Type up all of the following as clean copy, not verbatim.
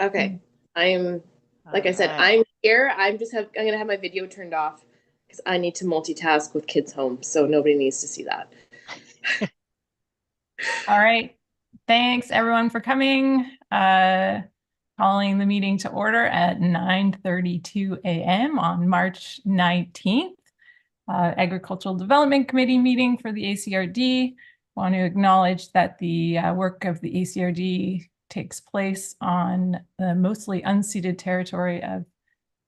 Okay. I'm, like I All said, right. I'm here. I'm gonna have my video turned off because I need to multitask with kids home, so nobody needs to see that. All right. Thanks everyone for coming. Calling the meeting to order at 9:32 a.m. on March 19th. Agricultural Development Committee meeting for the ACRD. Want to acknowledge that the work of the ACRD takes place on the mostly unceded territory of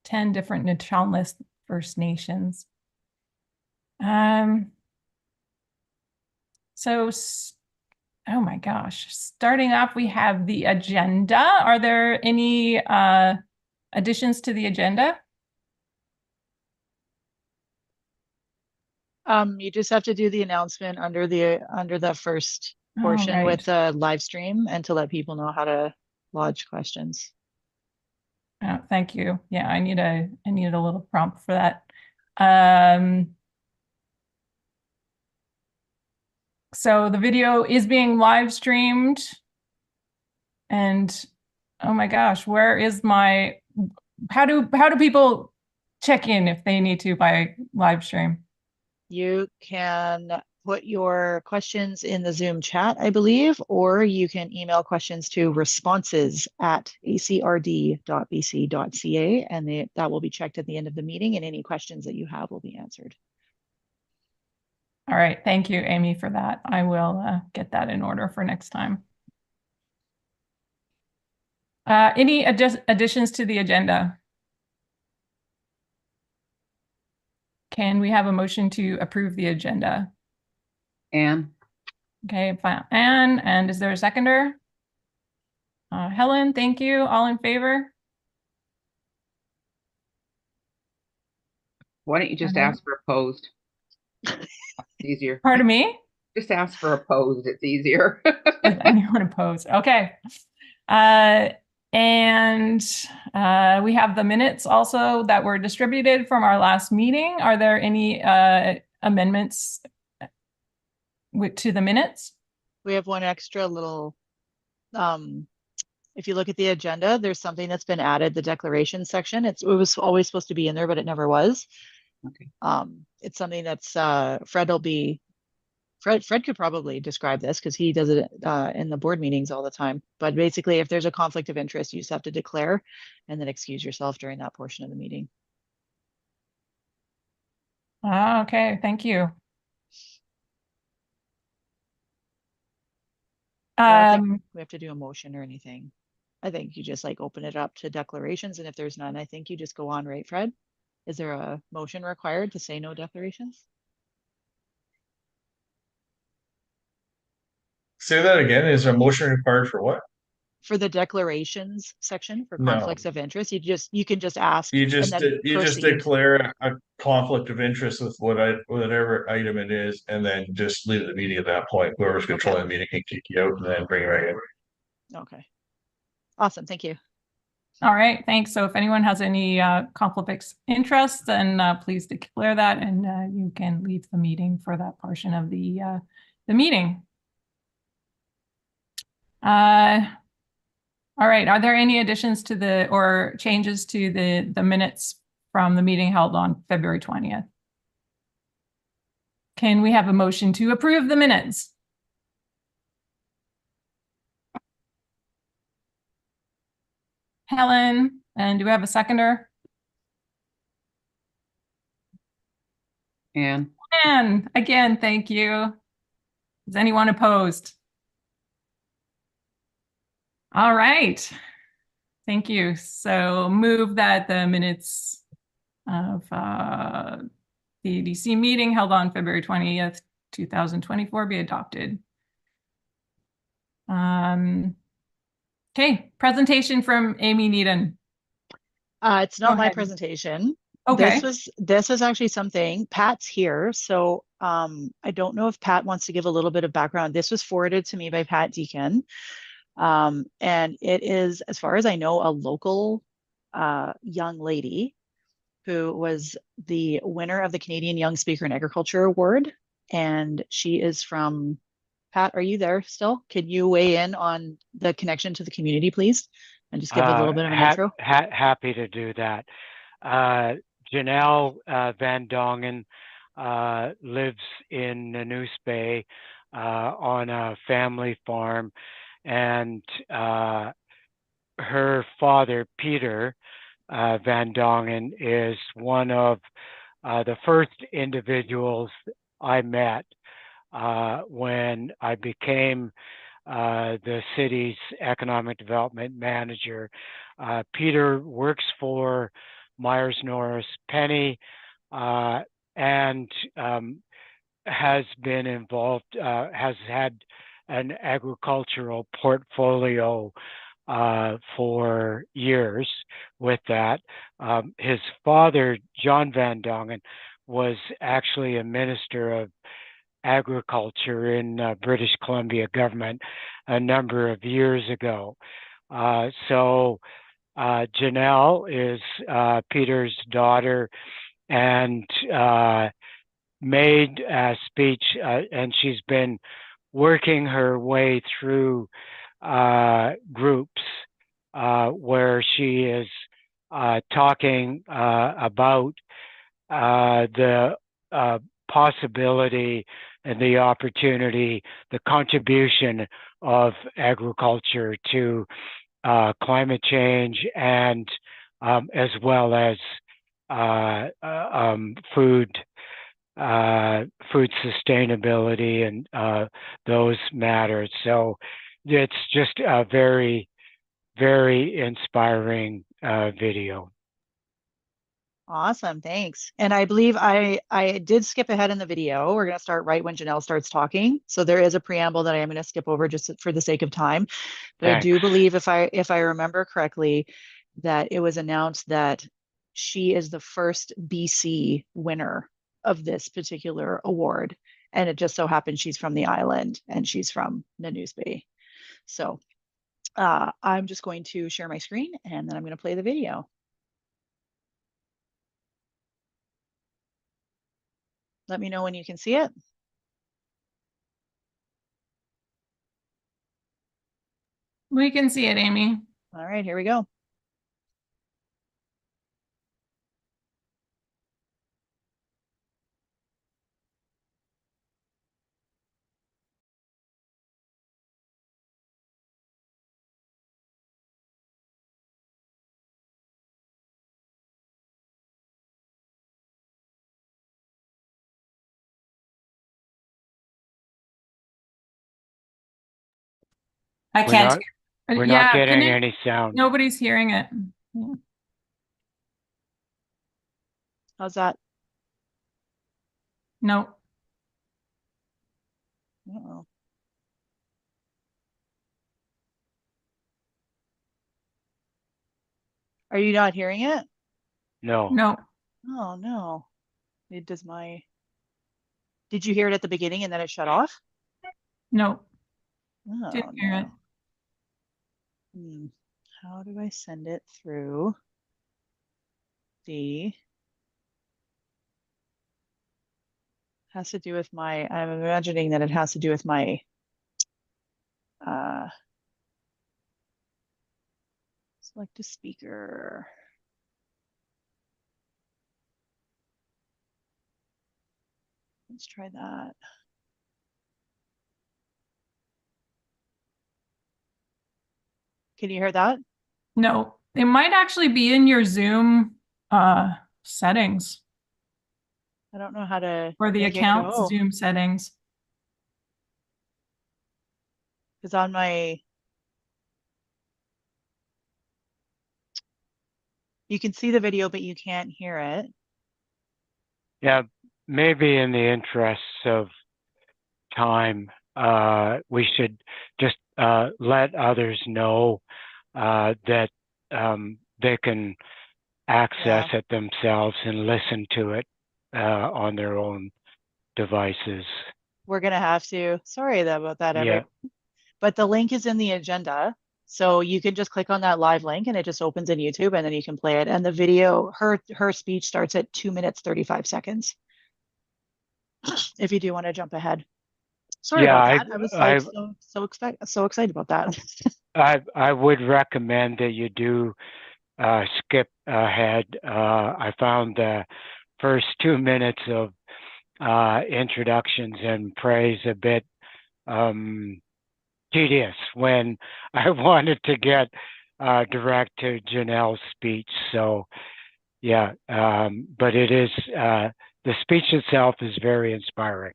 10 different Nuu-chah-nulth First Nations. So oh my gosh. Starting off, we have the agenda. Are there any additions to the agenda? You just have to do the announcement under the first All portion with right. the live stream and to let people know how to lodge questions. Oh, thank you. Yeah, I need a little prompt for that. So the video is being live streamed, and oh my gosh, where is my, how do people check in if they need to by live stream? You can put your questions in the Zoom chat, I believe, or you can email questions to responses@acrd.bc.ca, and that will be checked at the end of the meeting, and any questions that you have will be answered. All right, thank you, Amy, for that. I will get that in order for next time. Any additions to the agenda? Can we have a motion to approve the agenda? Anne. Okay, fine. Anne, and is there a seconder? Helen, thank you. All in favor? Why don't you just ask for opposed? It's easier. Pardon me? Just ask for opposed. It's easier. Does anyone oppose? Okay. And we have the minutes also that were distributed from our last meeting. Are there any amendments to the minutes? We have one extra little, if you look at the agenda, there's something that's been added, the declaration section. It was always supposed to be in there, but it never was. Okay. It's something that's Fred could probably describe this because he does it in the board meetings all the time. But basically, if there's a conflict of interest, you just have to declare and then excuse yourself during that portion of the meeting. Okay, thank you. I don't think we have to do a motion or anything. I think you just like open it up to declarations, and if there's none, I think you just go on, right, Fred? Is there a motion required to say no declarations? Say that again. Is there a motion required for what? For the declarations section for No. conflicts of interest, you can just ask You and just then you just proceed. declare a conflict of interest with whatever item it is, and then just leave the meeting at that point. Whoever's controlling the meeting can kick you out and then bring it right in. Okay. Awesome. Thank you. All right, thanks. So if anyone has any conflicts of interest, then please declare that, and you can leave the meeting for that portion of the meeting. All right, are there any additions to the or changes to the minutes from the meeting held on February 20th? Can we have a motion to approve the minutes? Helen, and do we have a seconder? Anne. Anne, again, thank you. Is anyone opposed? All right. Thank you. So move that the minutes of the ADC meeting held on February 20th, 2024 be adopted. Okay, presentation from Amy Needham. It's not my presentation. Okay. This was actually something, Pat's here. So I don't know if Pat wants to give a little bit of background. This was forwarded to me by Pat Deacon. And it is, as far as I know, a local young lady who was the winner of the Canadian Young Speaker in Agriculture Award. And she is from, Pat, are you there still? Can you weigh in on the connection to the community, please? and just give a little bit of an intro? Happy to do that. Janelle Van Dongen lives in Nanoose Bay on a family farm, and her father, Peter Van Dongen, is one of the first individuals I met when I became the city's economic development manager. Peter works for Myers Norris Penny and has been involved, has had an agricultural portfolio for years with that. His father, John Van Dongen, was actually a minister of agriculture in British Columbia government a number of years ago. So Janelle is Peter's daughter and made a speech, and she's been working her way through groups where she is talking about the possibility and the opportunity, the contribution of agriculture to climate change, and as well as food sustainability and those matters. So it's just a very, very inspiring video. Awesome, thanks. And I believe I did skip ahead in the video. We're going to start right when Janelle starts talking. So there is a preamble that I am going to skip over just for the sake of time. But Thanks. I do believe, if I remember correctly, that it was announced that she is the first BC winner of this particular award. And it just so happens she's from the island and she's from Nanoose Bay. So I'm just going to share my screen and then I'm going to play the video. Let me know when you can see it. We can see it, Amy. All right, here we go. I can't. We're not getting any sound. Nobody's hearing it. Yeah. How's that? No. Uh-oh. Are you not hearing it? No. No. Oh no. Did you hear it at the beginning and then it shut off? No. Oh, Didn't hear it. no. How do I send it through the... Has to do with my, I'm imagining that it has to do with my select a speaker. Let's try that. Can you hear that? No. It might actually be in your Zoom settings. I don't know how to... Or the account Zoom settings. Because on my... You can see the video, but you can't hear it. Yeah, maybe in the interests of time, we should just let others know that they can access it themselves and listen to it on their own devices. We're going to have to. Sorry about that, everyone. But the link is in the agenda. So you can just click on that live link and it just opens in YouTube and then you can play it. And the video, her speech starts at 2 minutes, 35 seconds. If you do want to jump ahead. Sorry about that. I was like so excited about that. I would recommend that you do skip ahead. I found the first 2 minutes of introductions and praise a bit tedious when I wanted to get direct to Janelle's speech. So yeah, but it is, the speech itself is very inspiring.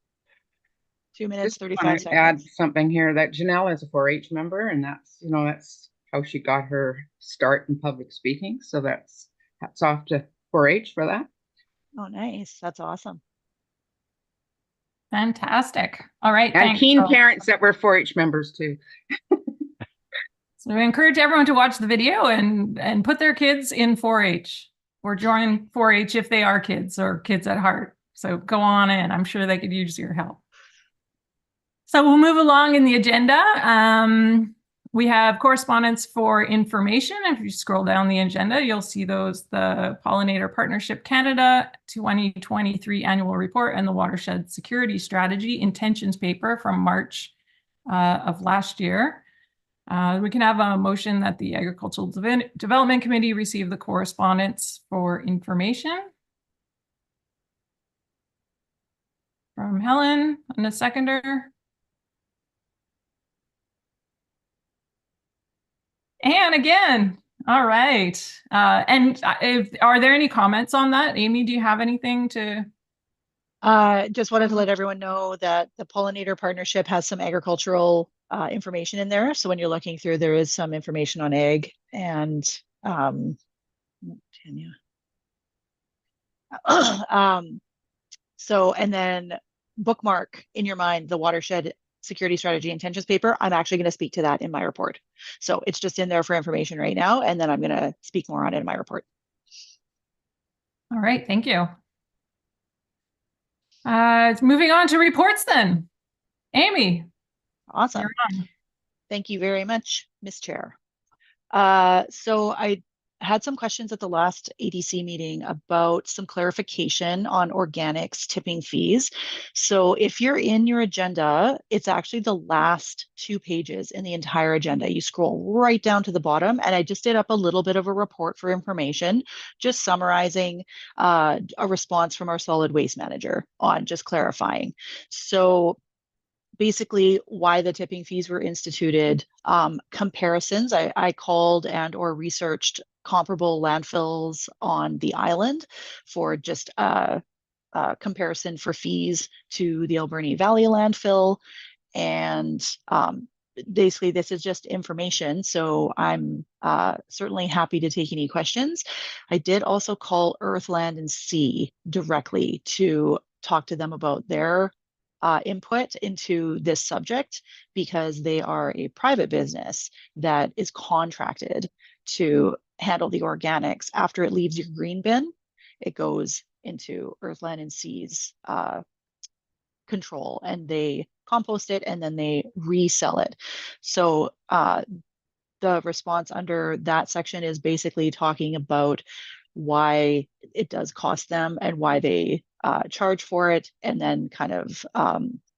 2 minutes, Just 35 want to add seconds. something here that Janelle is a 4-H member, and that's how she got her start in public speaking. So hats off to 4-H for that. Oh, nice. That's awesome. Fantastic. All right. And Thanks. teen parents that were 4-H members too. So I encourage everyone to watch the video and put their kids in 4-H or join 4-H if they are kids or kids at heart. So go on in. I'm sure they could use your help. So we'll move along in the agenda. We have correspondence for information. If you scroll down the agenda, you'll see those, the Pollinator Partnership Canada 2023 annual report and the Watershed Security Strategy intentions paper from March of last year. We can have a motion that the Agricultural Development Committee receive the correspondence for information. From Helen, and a seconder. And again, all right. And are there any comments on that? Amy, do you have anything to? Just wanted to let everyone know that the Pollinator Partnership has some agricultural information in there. So when you're looking through, there is some information on ag and Tanya. So, and then bookmark in your mind the Watershed Security Strategy intentions paper. I'm actually going to speak to that in my report. So it's just in there for information right now, and then I'm going to speak more on it in my report. All right, thank you. Moving on to reports then. Amy. Awesome. You're on. Thank you very much, Ms. Chair. So I had some questions at the last ADC meeting about some clarification on organics tipping fees. So if you're in your agenda, it's actually the last 2 pages in the entire agenda. You scroll right down to the bottom, and I just did up a little bit of a report for information, just summarizing a response from our solid waste manager on just clarifying. So basically why the tipping fees were instituted, comparisons. I called and or researched comparable landfills on the island for just a comparison for fees to the Alberni Valley landfill. And basically this is just information. So I'm certainly happy to take any questions. I did also call Earth, Land, and Sea directly to talk to them about their input into this subject, because they are a private business that is contracted to handle the organics. After it leaves your green bin, it goes into Earth, Land, and Sea's control, and they compost it and then they resell it. So the response under that section is basically talking about why it does cost them and why they charge for it, and then kind of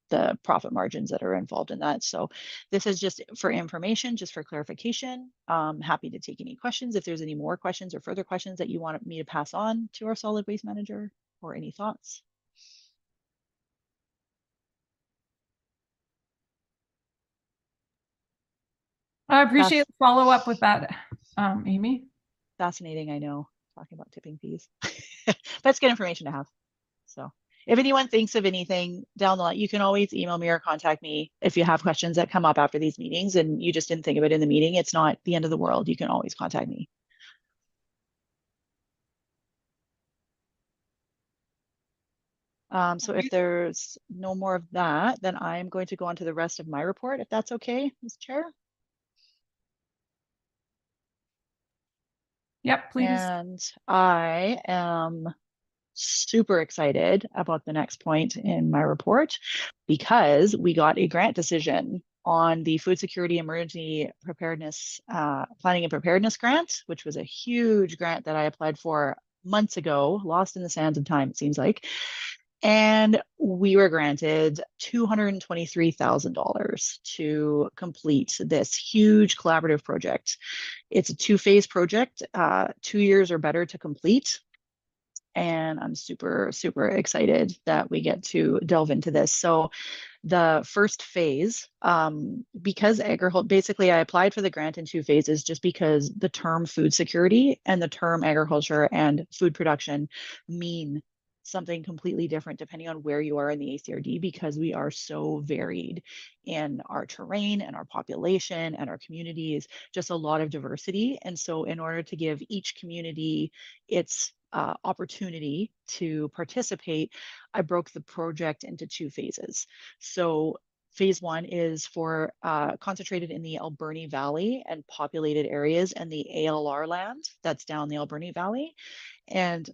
the profit margins that are involved in that. So this is just for information, just for clarification. Happy to take any questions if there's any more questions or further questions that you want me to pass on to our solid waste manager, or any thoughts. I appreciate the follow up with that, Amy. Fascinating, I know, talking about tipping fees. That's good information to have. So if anyone thinks of anything down the line, you can always email me or contact me if you have questions that come up after these meetings and you just didn't think of it in the meeting. It's not the end of the world. You can always contact me. So if there's no more of that, then I'm going to go on to the rest of my report, if that's okay, Ms. Chair. Yep, please. And I am super excited about the next point in my report, because we got a grant decision on the Food Security Emergency Preparedness Planning and Preparedness Grant, which was a huge grant that I applied for months ago, lost in the sands of time, it seems like. And we were granted $223,000 to complete this huge collaborative project. It's a two-phase project, 2 years or better to complete. And I'm super, super excited that we get to delve into this. So the first phase, because agriculture, basically I applied for the grant in 2 phases just because the term food security and the term agriculture and food production mean something completely different depending on where you are in the ACRD, because we are so varied in our terrain and our population and our communities, just a lot of diversity. And so in order to give each community its opportunity to participate, I broke the project into 2 phases. So phase 1 is for concentrated in the Alberni Valley and populated areas and the ALR land that's down the Alberni Valley. And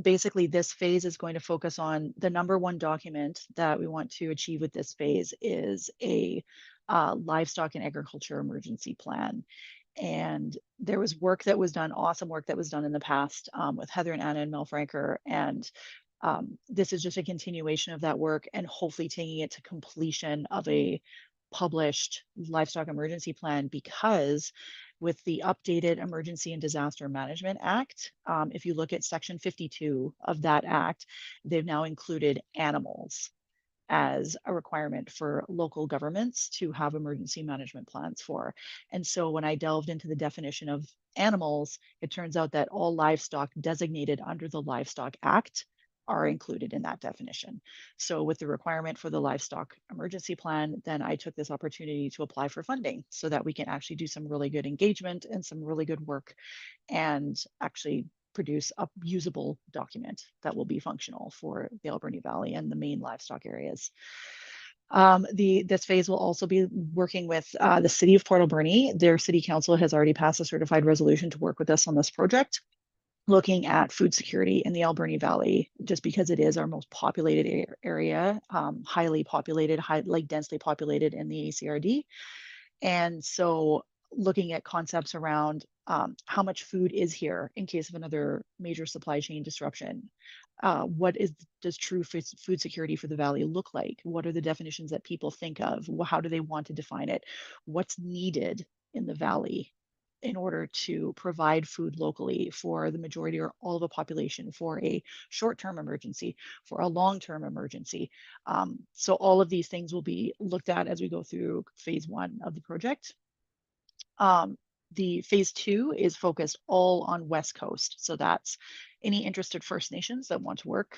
basically this phase is going to focus on the number 1 document that we want to achieve with this phase is a livestock and agriculture emergency plan. And there was work that was done, awesome work that was done in the past with Heather and Anna and Mel Franker. And this is just a continuation of that work and hopefully taking it to completion of a published livestock emergency plan, because with the updated Emergency and Disaster Management Act, if you look at Section 52 of that act, they've now included animals as a requirement for local governments to have emergency management plans for. And so when I delved into the definition of animals, it turns out that all livestock designated under the Livestock Act are included in that definition. So with the requirement for the livestock emergency plan, then I took this opportunity to apply for funding so that we can actually do some really good engagement and some really good work and actually produce a usable document that will be functional for the Alberni Valley and the main livestock areas. This phase will also be working with the city of Port Alberni. Their city council has already passed a certified resolution to work with us on this project, looking at food security in the Alberni Valley, just because it is our most populated area, highly populated, densely populated in the ACRD. And so looking at concepts around how much food is here in case of another major supply chain disruption. Does true food security for the valley look like? What are the definitions that people think of? How do they want to define it? What's needed in the valley in order to provide food locally for the majority or all of the population, for a short-term emergency, for a long-term emergency? So all of these things will be looked at as we go through phase 1 of the project. The phase 2 is focused all on West Coast. So that's any interested First Nations that want to work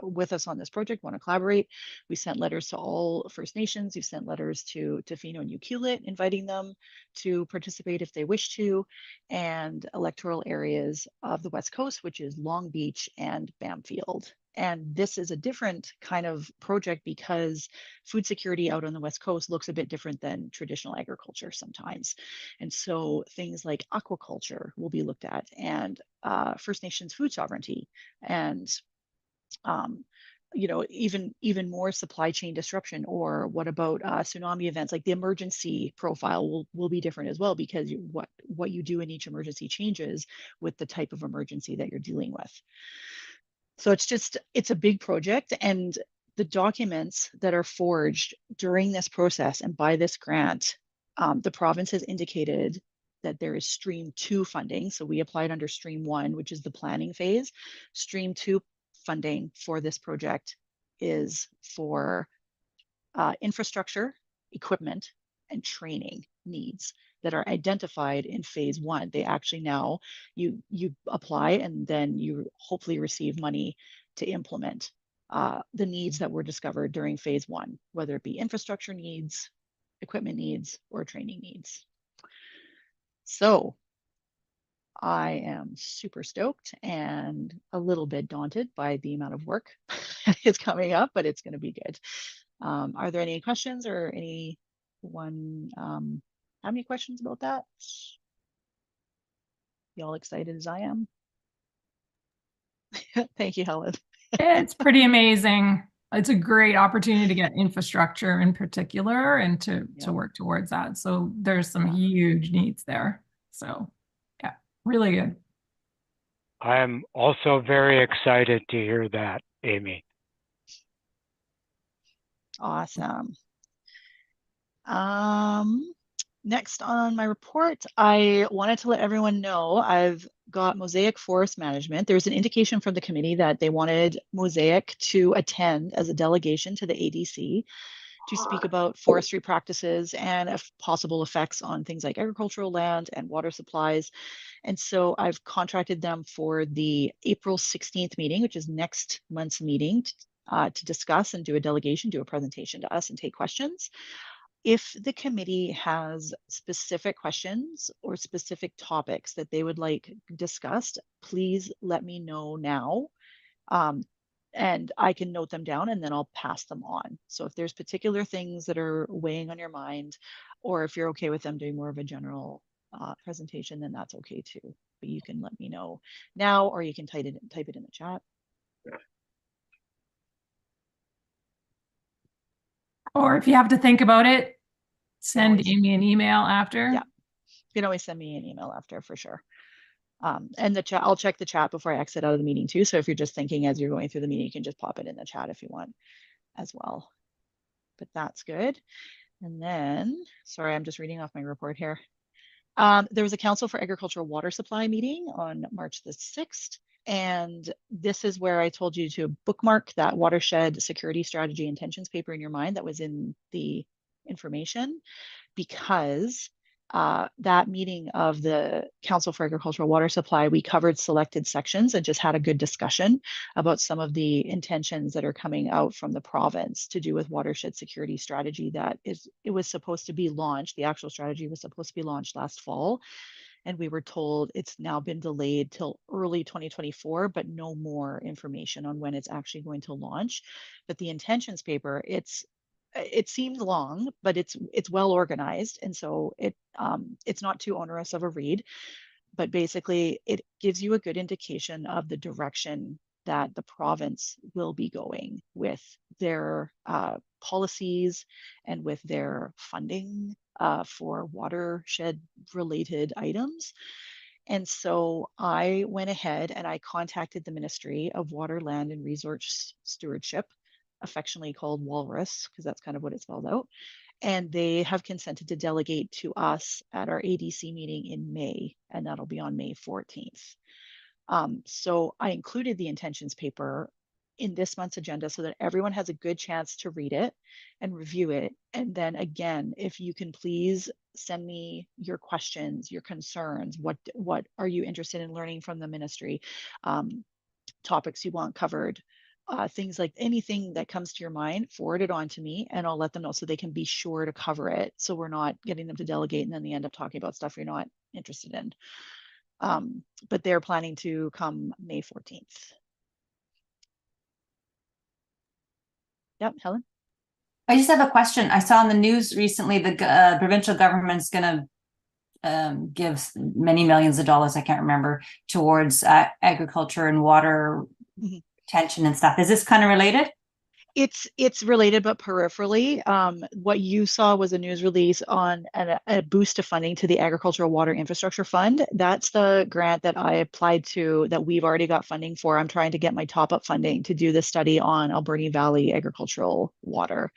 with us on this project, want to collaborate. We sent letters to all First Nations. We've sent letters to Tofino and Ucluelet, inviting them to participate if they wish to, and electoral areas of the West Coast, which is Long Beach and Bamfield. And this is a different kind of project because food security out on the West Coast looks a bit different than traditional agriculture sometimes. And so things like aquaculture will be looked at, and First Nations food sovereignty, and even more supply chain disruption, or what about tsunami events? Like the emergency profile will be different as well, because what you do in each emergency changes with the type of emergency that you're dealing with. So it's a big project, and the documents that are forged during this process and by this grant, the province has indicated that there is Stream 2 funding. So we applied under Stream 1, which is the planning phase. Stream 2 funding for this project is for infrastructure, equipment, and training needs that are identified in phase 1. They actually now, you apply and then you hopefully receive money to implement the needs that were discovered during phase 1, whether it be infrastructure needs, equipment needs, or training needs. So I am super stoked and a little bit daunted by the amount of work it's coming up, but it's going to be good. Are there any questions, or anyone have any questions about that? Y'all excited as I am? Thank you, Helen. It's pretty amazing. It's a great opportunity to get infrastructure in particular and to work towards that. So there's some huge needs there. So yeah, really good. I'm also very excited to hear that, Amy. Awesome. Next on my report, I wanted to let everyone know I've got Mosaic Forest Management. There's an indication from the committee that they wanted Mosaic to attend as a delegation to the ADC to speak about forestry practices and possible effects on things like agricultural land and water supplies. And so I've contracted them for the April 16th meeting, which is next month's meeting, to discuss and do a delegation, do a presentation to us and take questions. If the committee has specific questions or specific topics that they would like discussed, please let me know now. And I can note them down and then I'll pass them on. So if there's particular things that are weighing on your mind, or if you're okay with them doing more of a general presentation, then that's okay too. But you can let me know now, or you can type it in the chat. Or if you have to think about it, send Amy an email after. Yeah, you can always send me an email after for sure. And the chat, I'll check the chat before I exit out of the meeting too. So if you're just thinking as you're going through the meeting, you can just pop it in the chat if you want as well. But that's good. And then, sorry, I'm just reading off my report here. There was a Council for Agricultural Water Supply meeting on March the 6th. And this is where I told you to bookmark that watershed security strategy intentions paper in your mind that was in the information, because that meeting of the Council for Agricultural Water Supply, we covered selected sections and just had a good discussion about some of the intentions that are coming out from the province to do with watershed security strategy it was supposed to be launched. The actual strategy was supposed to be launched last fall. And we were told it's now been delayed till early 2024, but no more information on when it's actually going to launch. But the intentions paper, it seems long, but it's well organized, and so it's not too onerous of a read. But basically, it gives you a good indication of the direction that the province will be going with their policies and with their funding for watershed-related items. And so I went ahead and I contacted the Ministry of Water, Land, and Resource Stewardship, affectionately called Walrus, because that's kind of what it spelled out. And they have consented to delegate to us at our ADC meeting in May, and that'll be on May 14th. So I included the intentions paper in this month's agenda so that everyone has a good chance to read it and review it. And then again, if you can please send me your questions, your concerns, what are you interested in learning from the ministry, topics you want covered, things like anything that comes to your mind, forward it on to me and I'll let them know so they can be sure to cover it. So we're not getting them to delegate and then they end up talking about stuff you're not interested in. But they're planning to come May 14th. Yep, Helen? I just have a question. I saw in the news recently the provincial government's going to give many millions of dollars, I can't remember, towards agriculture and water retention and stuff. Is this kind of related? It's related, but peripherally. What you saw was a news release on a boost of funding to the Agricultural Water Infrastructure Fund. That's the grant that I applied to that we've already got funding for. I'm trying to get my top-up funding to do the study on Alberni Valley agricultural water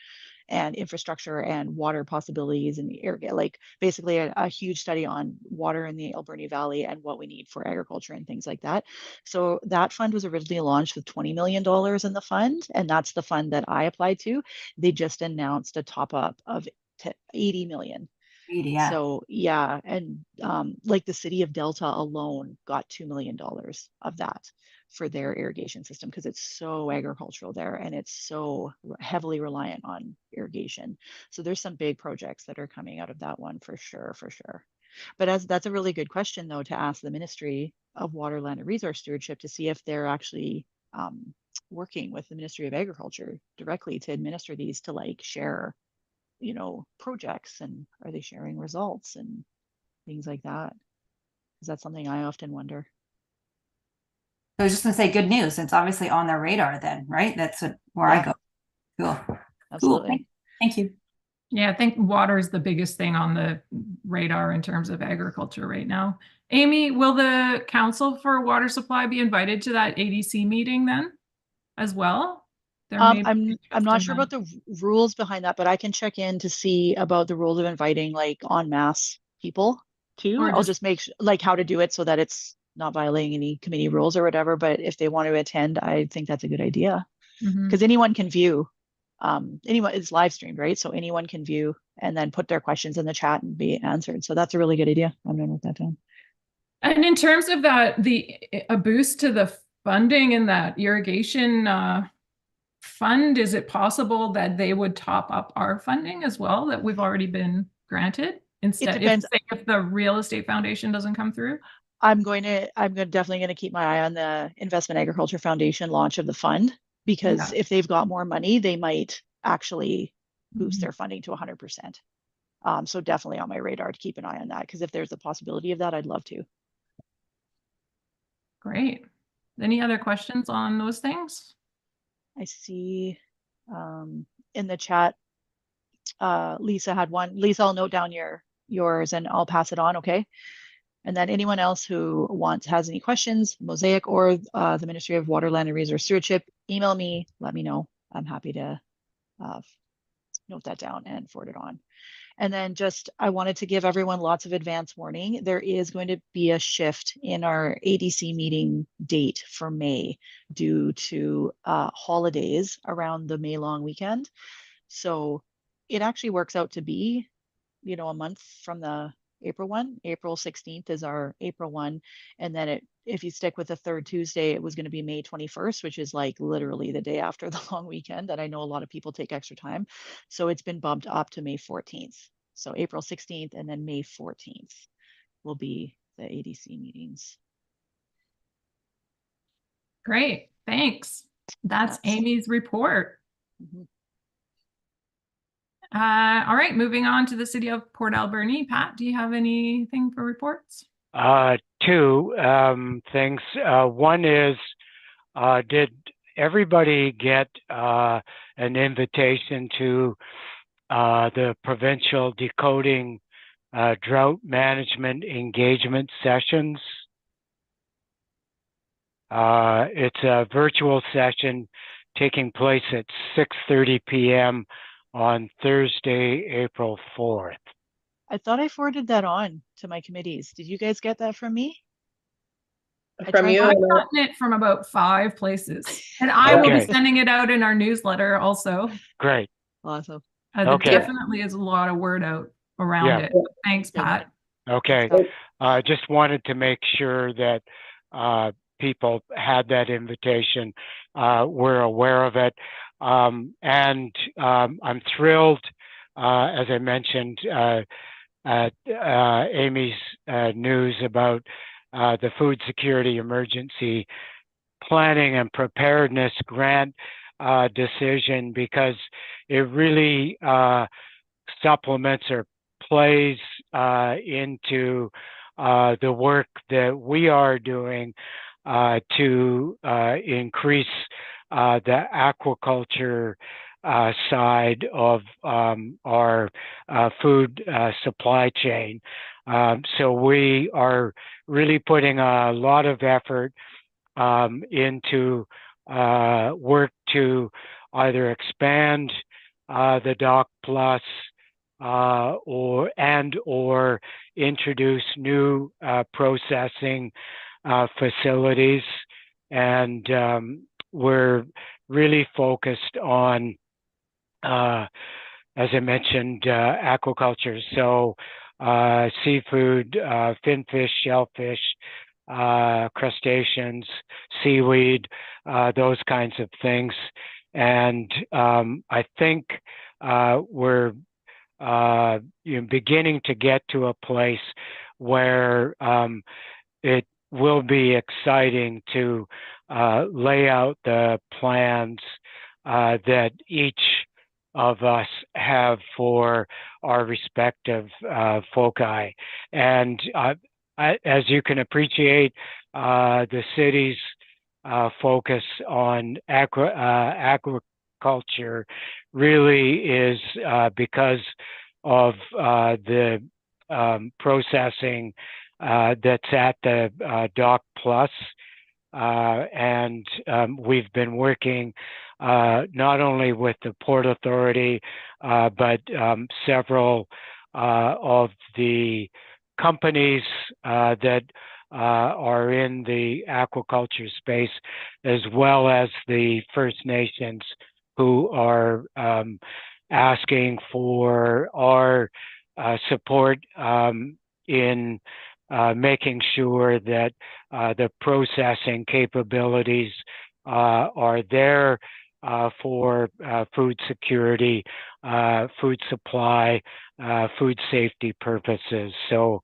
and infrastructure and water possibilities in the area, like basically a huge study on water in the Alberni Valley and what we need for agriculture and things like that. So that fund was originally launched with $20 million in the fund, and that's the fund that I applied to. They just announced a top up of $80 million. Yeah. So yeah, and like the city of Delta alone got $2 million of that for their irrigation system because it's so agricultural there and it's so heavily reliant on irrigation. So there's some big projects that are coming out of that one for sure. But that's a really good question though to ask the Ministry of Water, Land, and Resource Stewardship to see if they're actually working with the Ministry of Agriculture directly to administer these, to like share, you know, projects, and are they sharing results and things like that? Because that's something I often wonder. I was just going to say good news. It's obviously on their radar then, right? That's where I go. Cool. Absolutely. Cool. Thank you. Yeah, I think water is the biggest thing on the radar in terms of agriculture right now. Amy, will the Council for Water Supply be invited to that ADC meeting then as well? There may be I'm not just sure enough. about the rules behind that, but I can check in to see about the rules of inviting like en masse people too. Or I'll just just make like how to do it so that it's not violating any committee rules or whatever. But if they want to attend, I think that's a good idea Mhm. because anyone can view. Anyone it's live streamed, right? So anyone can view and then put their questions in the chat and be answered. So that's a really good idea. I'm gonna note that down. And in terms of that, a boost to the funding in that irrigation fund, is it possible that they would top up our funding as well that we've already been granted instead depends. if the real estate foundation doesn't come through? Definitely gonna keep my eye on the Investment Agriculture Foundation launch of the fund because Yeah. if they've got more money, they might actually boost Mhm. their funding to 100%. So definitely on my radar to keep an eye on that because if there's a possibility of that, I'd love to. Great. Any other questions on those things? I see in the chat, Lisa had one. Lisa, I'll note down yours and I'll pass it on, okay? And then anyone else who has any questions, Mosaic or the Ministry of Water, Land and Resource Stewardship, email me, let me know. I'm happy to note that down and forward it on. And then I wanted to give everyone lots of advance warning. There is going to be a shift in our ADC meeting date for May due to holidays around the May long weekend. So it actually works out to be, a month from the April 1. April 16th is our April 1. And then if you stick with the third Tuesday, it was going to be May 21st, which is like literally the day after the long weekend. And I know a lot of people take extra time. So it's been bumped up to May 14th. So April 16th and then May 14th will be the ADC meetings. Great, thanks. That's Amy's report. Mhm. All right, moving on to the city of Port Alberni. Pat, do you have anything for reports? Two things. One is, did everybody get an invitation to the provincial decoding drought management engagement sessions? It's a virtual session taking place at 6:30 p.m. on Thursday, April 4th. I thought I forwarded that on to my committees. Did you guys get that from me? From you? I've gotten it from about 5 places. And I will be sending it out in our newsletter also. Great. Awesome. There definitely is a lot of word out around it. Thanks, Pat. Okay. Just wanted to make sure that people had that invitation, were aware of it. And I'm thrilled, as I mentioned, at Amy's news about the Food Security Emergency Planning and Preparedness Grant decision, because it really supplements or plays into the work that we are doing to increase the aquaculture side of our food supply chain. So we are really putting a lot of effort into work to either expand the Dock Plus or introduce new processing facilities, and we're really focused on, as I mentioned, aquaculture. So seafood, finfish, shellfish, crustaceans, seaweed, those kinds of things. And I think we're beginning to get to a place where it will be exciting to lay out the plans that each of us have for our respective foci. And as you can appreciate, the city's focus on aquaculture really is because of the processing that's at the Dock Plus and we've been working not only with the Port Authority, but several of the companies that are in the aquaculture space, as well as the First Nations who are asking for our support in making sure that the processing capabilities are there for food security, food supply, food safety purposes. So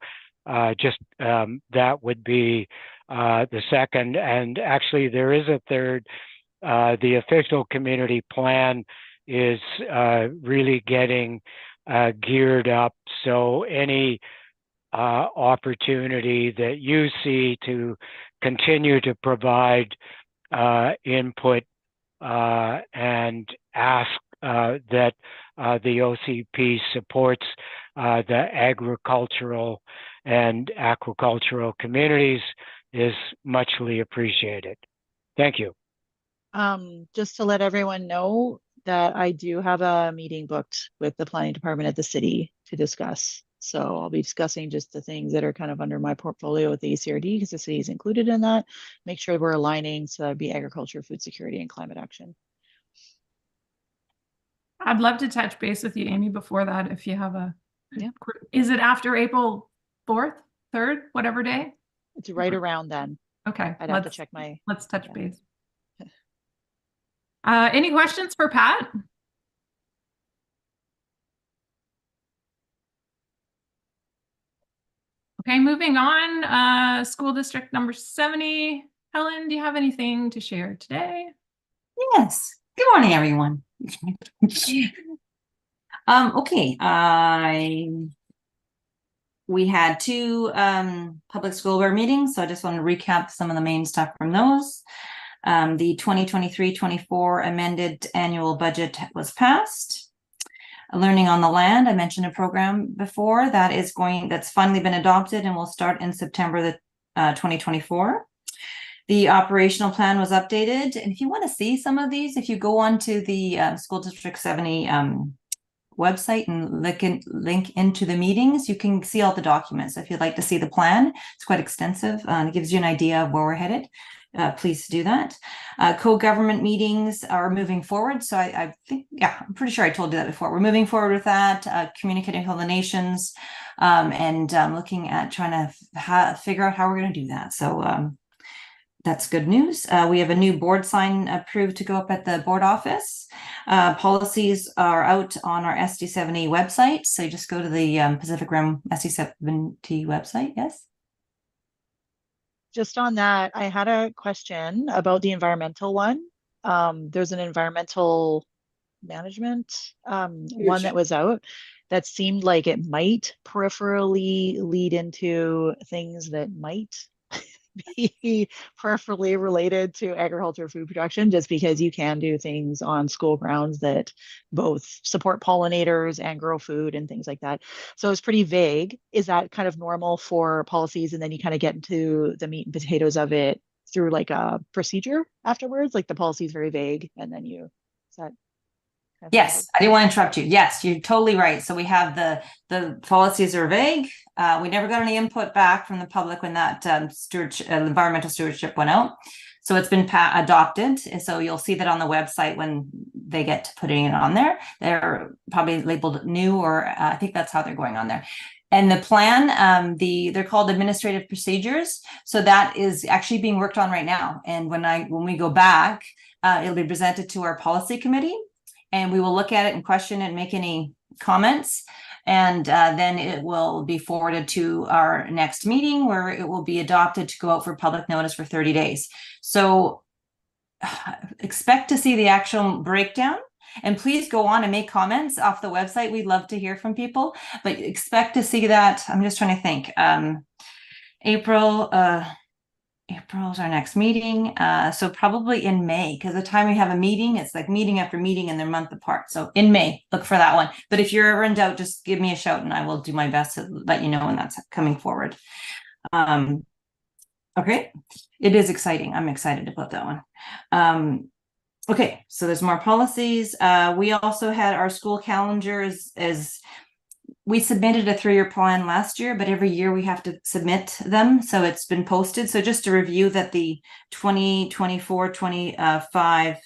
just that would be the second. And actually, there is a third. The official community plan is really getting geared up. So any opportunity that you see to continue to provide input and ask that the OCP supports the agricultural and aquacultural communities is muchly appreciated. Thank you. Just to let everyone know that I do have a meeting booked with the planning department at the city to discuss. So I'll be discussing just the things that are kind of under my portfolio with the ACRD, because the city is included in that. Make sure we're aligning, so that'd be agriculture, food security, and climate action. I'd love to touch base with you, Amy, before that, if you have a, Yeah. Is it after April 4th, 3rd, whatever day? It's right around then. Okay. I'd have to check my. Let's touch yeah. base. Any questions for Pat? Okay, moving on, school district number 70. Helen, do you have anything to share today? Yes. Good morning, everyone. Okay. We had two public school board meetings, so I just want to recap some of the main stuff from those. The 2023-24 amended annual budget was passed. Learning on the Land, I mentioned a program before that's finally been adopted and will start in September 2024. The operational plan was updated, and if you want to see some of these, if you go onto the School District 70 website and link into the meetings, you can see all the documents. If you'd like to see the plan, it's quite extensive and it gives you an idea of where we're headed. Please do that. Co-government meetings are moving forward. So I think, yeah, I'm pretty sure I told you that before. We're moving forward with that, communicating with all the nations, and looking at trying to figure out how we're going to do that. So that's good news. We have a new board sign approved to go up at the board office. Policies are out on our SD70 website. So you just go to the Pacific Rim SD70 website. Yes. Just on that, I had a question about the environmental one. There's an environmental management one that was out that seemed like it might peripherally lead into things that might be peripherally related to agriculture, food production, just because you can do things on school grounds that both support pollinators and grow food and things like that. So it's pretty vague. Is that kind of normal for policies, and then you kind of get into the meat and potatoes of it through like a procedure afterwards? Like the policy is very vague, and then is that? Yes, I didn't want to interrupt you. Yes, you're totally right. So we have the policies are vague. We never got any input back from the public when that environmental stewardship went out. So it's been adopted. So you'll see that on the website when they get to putting it on there. They're probably labeled new, or I think that's how they're going on there. And the plan, they're called administrative procedures. So that is actually being worked on right now. And when we go back, it'll be presented to our policy committee. And we will look at it and question it and make any comments. And then it will be forwarded to our next meeting, where it will be adopted to go out for public notice for 30 days. So expect to see the actual breakdown. And please go on and make comments off the website. We'd love to hear from people, but expect to see that. I'm just trying to think. April is our next meeting. So probably in May, because the time we have a meeting, it's like meeting after meeting and they're month apart. So in May, look for that one. But if you're ever in doubt, just give me a shout and I will do my best to let you know when that's coming forward. Okay, it is exciting. I'm excited about that one. Okay, so there's more policies. We also had our school calendar as we submitted a 3-year plan last year, but every year we have to submit them. So it's been posted. So just to review that the 2024-25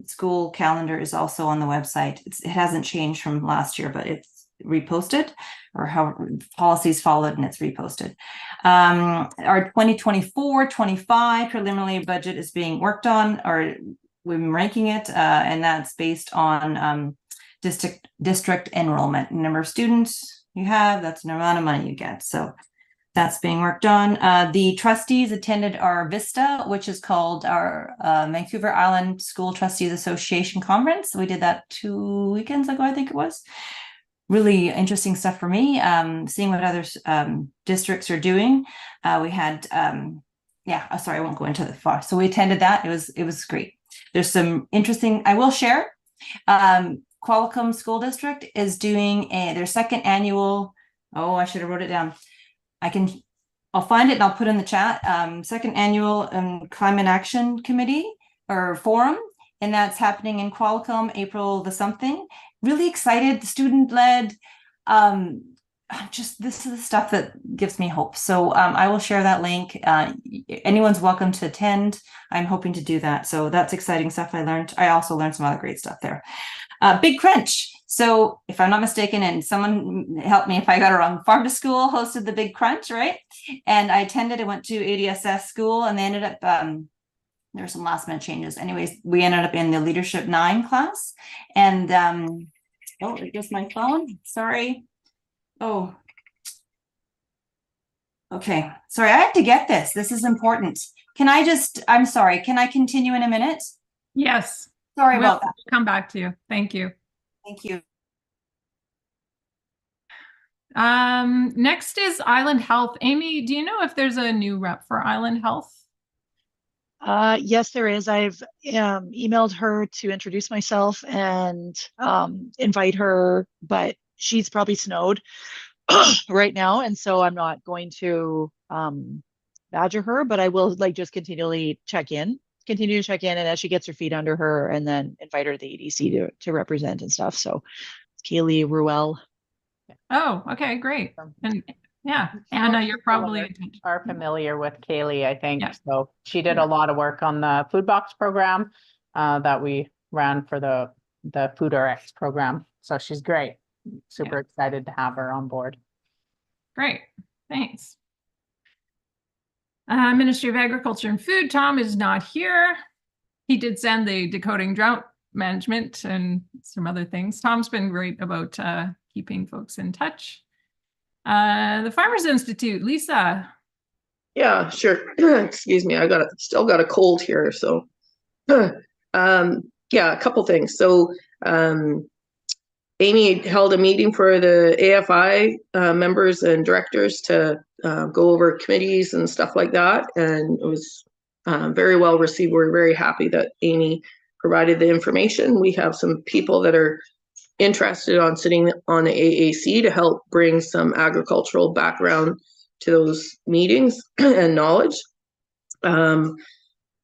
school calendar is also on the website. It hasn't changed from last year, but it's reposted, or how policies followed, and it's reposted. Our 2024-25 preliminary budget is being worked on, or we've been ranking it, and that's based on district enrollment, number of students you have, that's the amount of money you get. So that's being worked on. The trustees attended our VISTA, which is called our Vancouver Island School Trustees Association Conference. We did that 2 weekends ago, I think it was. Really interesting stuff for me, seeing what other districts are doing. We had, sorry, I won't go into the far. So we attended that. It was great. There's some interesting, I will share. Qualicum School District is doing their second annual, I should have wrote it down. I'll find it and I'll put it in the chat. Second annual Climate Action Committee or Forum, and that's happening in Qualicum, April the something. Really excited, student-led. This is the stuff that gives me hope. So I will share that link. Anyone's welcome to attend. I'm hoping to do that. So that's exciting stuff I learned. I also learned some other great stuff there. Big Crunch. So if I'm not mistaken, and someone help me if I got it wrong, Farm to School hosted the Big Crunch, right? And I attended. I went to ADSS school, and they ended up, there were some last minute changes. Anyways, we ended up in the Leadership 9 class. And, it goes my phone. Sorry. Oh. Okay. Sorry, I have to get this. This is important. I'm sorry. Can I continue in a minute? Yes. Sorry We'll about that. come back to you. Thank you. Thank you. Next is Island Health. Amy, do you know if there's a new rep for Island Health? Yes, there is. I've emailed her to introduce myself and invite her, but she's probably snowed right now, and so I'm not going to badger her, but I will just continue to check in, and as she gets her feet under her, and then invite her to the EDC to represent and stuff. So Kaylee Ruel. Oh, okay, great. And yeah, Anna, you're probably are familiar with Kaylee, I think. Yeah. So she did a lot of work on the food box program that we ran for the FoodRx program. So she's great. Super excited to have her on board. Great, thanks. Ministry of Agriculture and Food, Tom is not here. He did send the decoding drought management and some other things. Tom's been great about keeping folks in touch. The Farmers Institute, Lisa. Yeah, sure. Excuse me, I still got a cold here, so a couple things. So Amy held a meeting for the AFI members and directors to go over committees and stuff like that, and it was very well received. We're very happy that Amy provided the information. We have some people that are interested on sitting on the AAC to help bring some agricultural background to those meetings and knowledge.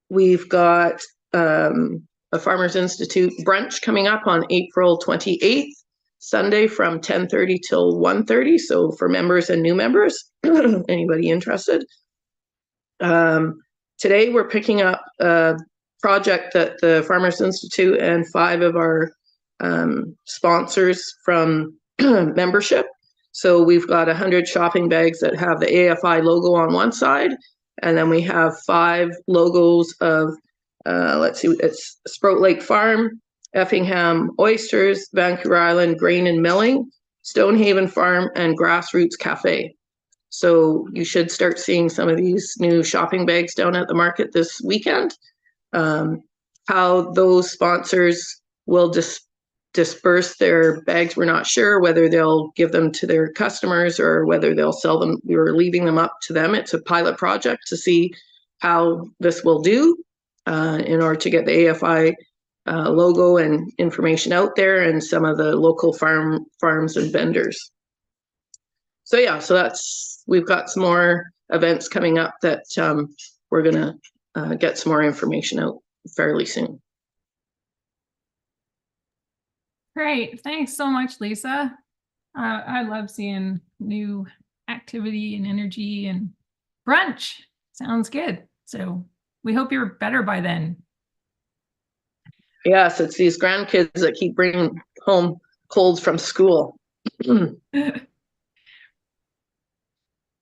We've got a Farmers Institute brunch coming up on April 28th, Sunday from 10:30 till 1:30. So for members and new members, anybody interested. Today we're picking up a project that the Farmers Institute and 5 of our sponsors from membership. So we've got 100 shopping bags that have the AFI logo on one side, and then we have 5 logos of it's Sprout Lake Farm, Effingham Oysters, Vancouver Island Grain and Milling, Stonehaven Farm, and Grassroots Cafe. So you should start seeing some of these new shopping bags down at the market this weekend. How those sponsors will disperse their bags, we're not sure. Whether they'll give them to their customers or whether they'll sell them. We were leaving them up to them. It's a pilot project to see how this will do in order to get the AFI logo and information out there, and some of the local farms and vendors. So yeah, so we've got some more events coming up that we're gonna get some more information out fairly soon. Great. Thanks so much, Lisa. I love seeing new activity and energy, and brunch sounds good. So we hope you're better by then. Yes, it's these grandkids that keep bringing home colds from school.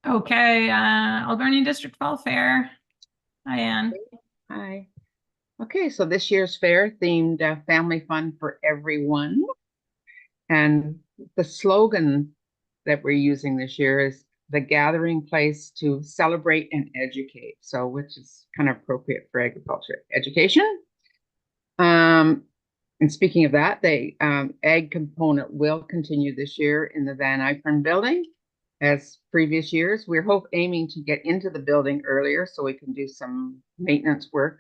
Okay, Alberni District Fall Fair. Hi, Anne. Hi. Okay, so this year's fair themed Family Fun for Everyone. And the slogan that we're using this year is the gathering place to celebrate and educate. So, which is kind of appropriate for agriculture education. And speaking of that, the ag component will continue this year in the Van Ypern building. As previous years, we're aiming to get into the building earlier so we can do some maintenance work.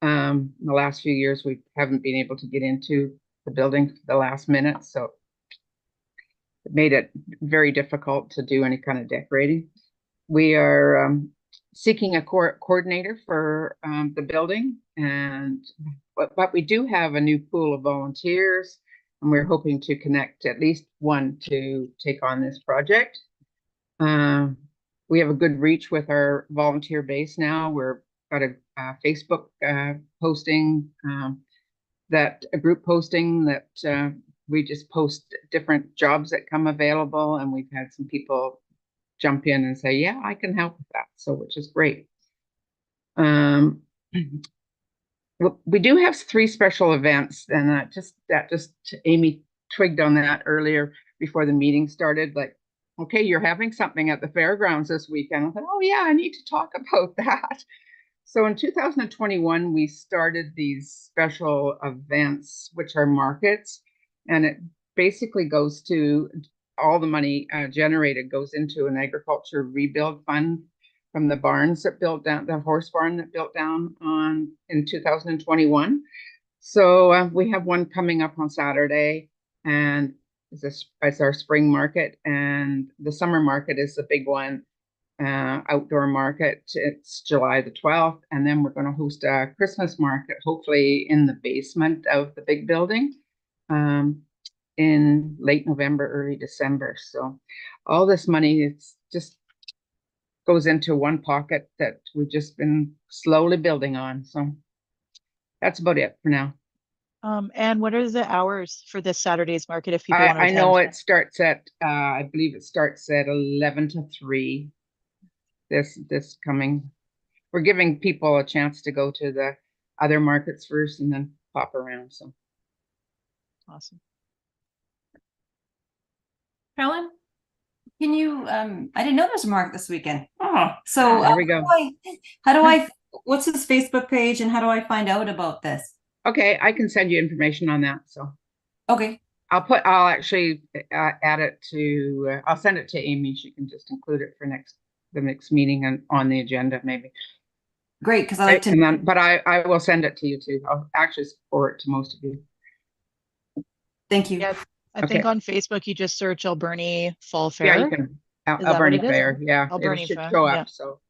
The last few years, we haven't been able to get into the building for the last minute, so it made it very difficult to do any kind of decorating. We are seeking a coordinator for the building, but we do have a new pool of volunteers, and we're hoping to connect at least one to take on this project. We have a good reach with our volunteer base now. We've got a Facebook posting, a group posting that we just post different jobs that come available, and we've had some people jump in and say, yeah, I can help with that. So, which is great. We do have 3 special events, and that just Amy twigged on that earlier before the meeting started. Like, okay, you're having something at the fairgrounds this weekend. I thought, oh yeah, I need to talk about that. So in 2021, we started these special events, which are markets, and it basically goes to all the money generated goes into an agriculture rebuild fund from the barns that built down, the horse barn that built down in 2021. So we have one coming up on Saturday, and it's our spring market, and the summer market is the big one, outdoor market. It's July the 12th, and then we're going to host a Christmas market, hopefully in the basement of the big building, in late November, early December. So all this money, it's just goes into one pocket that we've just been slowly building on. So that's about it for now. And what are the hours for this Saturday's market if people want to I attend? know it starts at, I believe it starts at 11 to 3. This coming, we're giving people a chance to go to the other markets first and then pop around. So Awesome. Helen? Can you, I didn't know there's a market this weekend. Oh, so there we go. What's his Facebook page and how do I find out about this? Okay, I can send you information on that. So Okay. I'll actually add it to, I'll send it to Amy. She can just include it for the next meeting and on the agenda maybe. Great, because I like to. But I will send it to you too. I'll actually forward it to most of you. Thank you. Yeah, I think on Facebook you just search Alberni Fall Fair. Yeah, you can. Alberni Fair. Yeah, Alberni it should Fair, show up. yeah. So.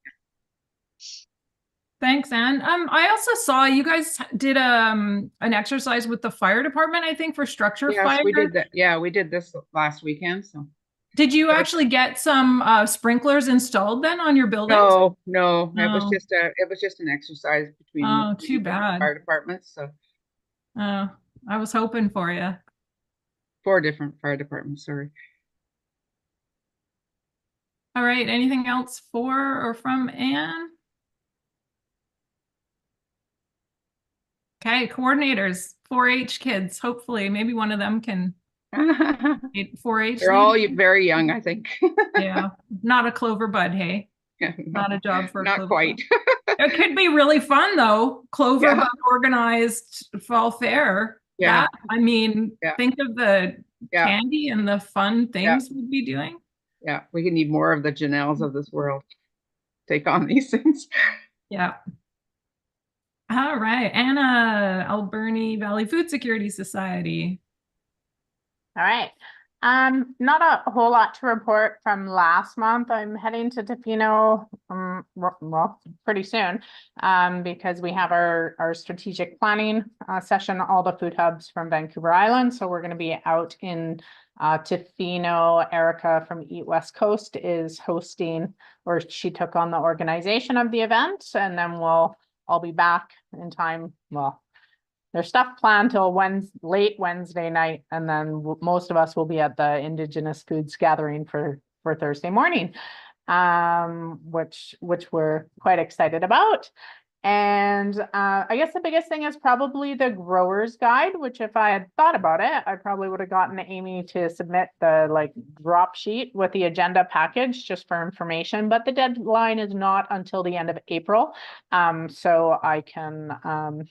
Thanks, Anne. I also saw you guys did an exercise with the fire department, I think, for structure fire. Yes, we did that. Yeah, we did this last weekend. So did you actually get some sprinklers installed then on your building? No. No. It was just an exercise between too bad. fire departments. So I was hoping for you. 4 different fire departments, sorry. All right, anything else for or from Anne? Okay, coordinators, 4-H kids. Hopefully, maybe one of them can 4-H. They're all very young, I think. Yeah, not a Clover Bud, hey? Yeah, not a job for a not Clover quite. It could be really fun though. Clover Bud organized fall fair. Yeah. That, I mean, think of the candy and the fun things we'd be doing. Yeah, we can need more of the Janelles of this world take on these things. Yeah. All right, Anna, Alberni Valley Food Security Society. All right. Not a whole lot to report from last month. I'm heading to Tofino, well, pretty soon, because we have our strategic planning session, all the food hubs from Vancouver Island. So we're going to be out in Tofino. Erica from Eat West Coast is hosting, or she took on the organization of the event, and then I'll be back in time. Well, there's stuff planned till late Wednesday night, and then most of us will be at the Indigenous Foods Gathering for Thursday morning, which we're quite excited about. And I guess the biggest thing is probably the Growers Guide, which if I had thought about it, I probably would have gotten Amy to submit the drop sheet with the agenda package just for information, but the deadline is not until the end of April. So I can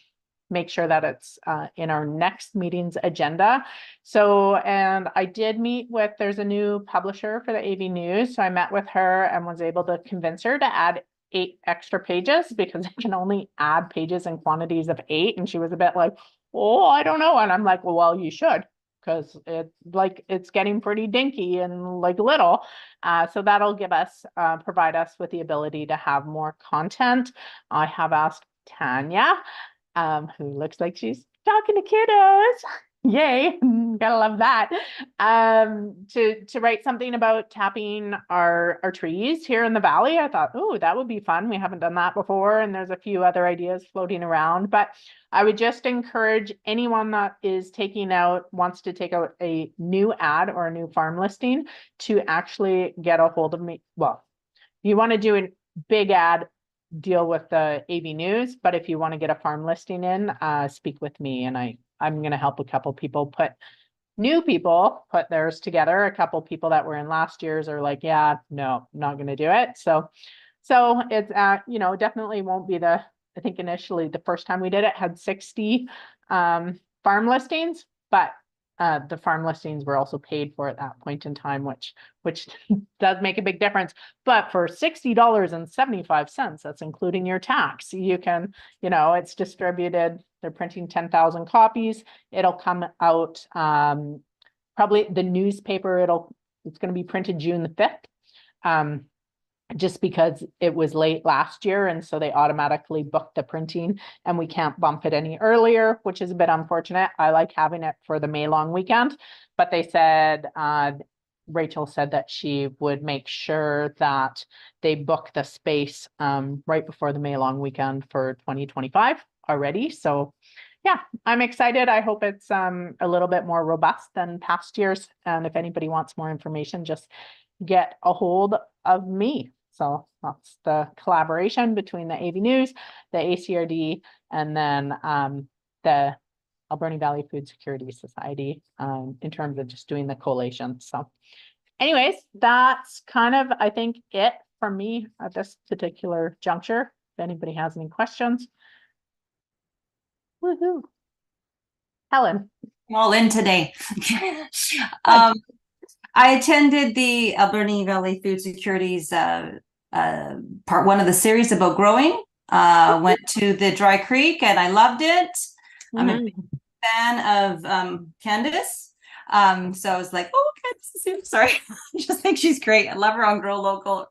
make sure that it's in our next meeting's agenda. So, and I did meet with, there's a new publisher for the AV News. So I met with her and was able to convince her to add 8 extra pages, because I can only add pages in quantities of 8. And she was a bit like, oh, I don't know. And I'm like, well, you should, because it's getting pretty dinky and little. So that'll give us, provide us with the ability to have more content. I have asked Tanya, who looks like she's talking to kiddos. Yay, gotta love that. To write something about tapping our trees here in the valley. I thought, oh, that would be fun. We haven't done that before, and there's a few other ideas floating around. But I would just encourage anyone that wants to take out a new ad or a new farm listing to actually get a hold of me. Well, if you want to do a big ad, deal with the AV News, but if you want to get a farm listing in, speak with me, and I'm going to help a couple people new people put theirs together. A couple people that were in last year's are like, yeah, no, not going to do it. So it's definitely won't be I think initially the first time we did it had 60 farm listings, but the farm listings were also paid for at that point in time, which does make a big difference. But for $60.75, that's including your tax, you can, it's distributed. They're printing 10,000 copies. It'll come out, probably the newspaper, it's going to be printed June the 5th. Just because it was late last year, and so they automatically booked the printing, and we can't bump it any earlier, which is a bit unfortunate. I like having it for the May long weekend, but they said, Rachel said that she would make sure that they book the space right before the May long weekend for 2025 already. So yeah, I'm excited. I hope it's a little bit more robust than past years. And if anybody wants more information, just get a hold of me. So that's the collaboration between the AV News, the ACRD, and then the Alberni Valley Food Security Society in terms of just doing the collation. So anyways, that's kind of, I think, it from me at this particular juncture. If anybody has any questions. Woohoo. Helen. I'm all in today. I attended the Alberni Valley Food Security's part 1 of the series about growing. Went to the Dry Creek and I loved it. I'm a big fan of Candace. So I was like, oh, Candace, sorry. I just think she's great. I love her on Grow Local.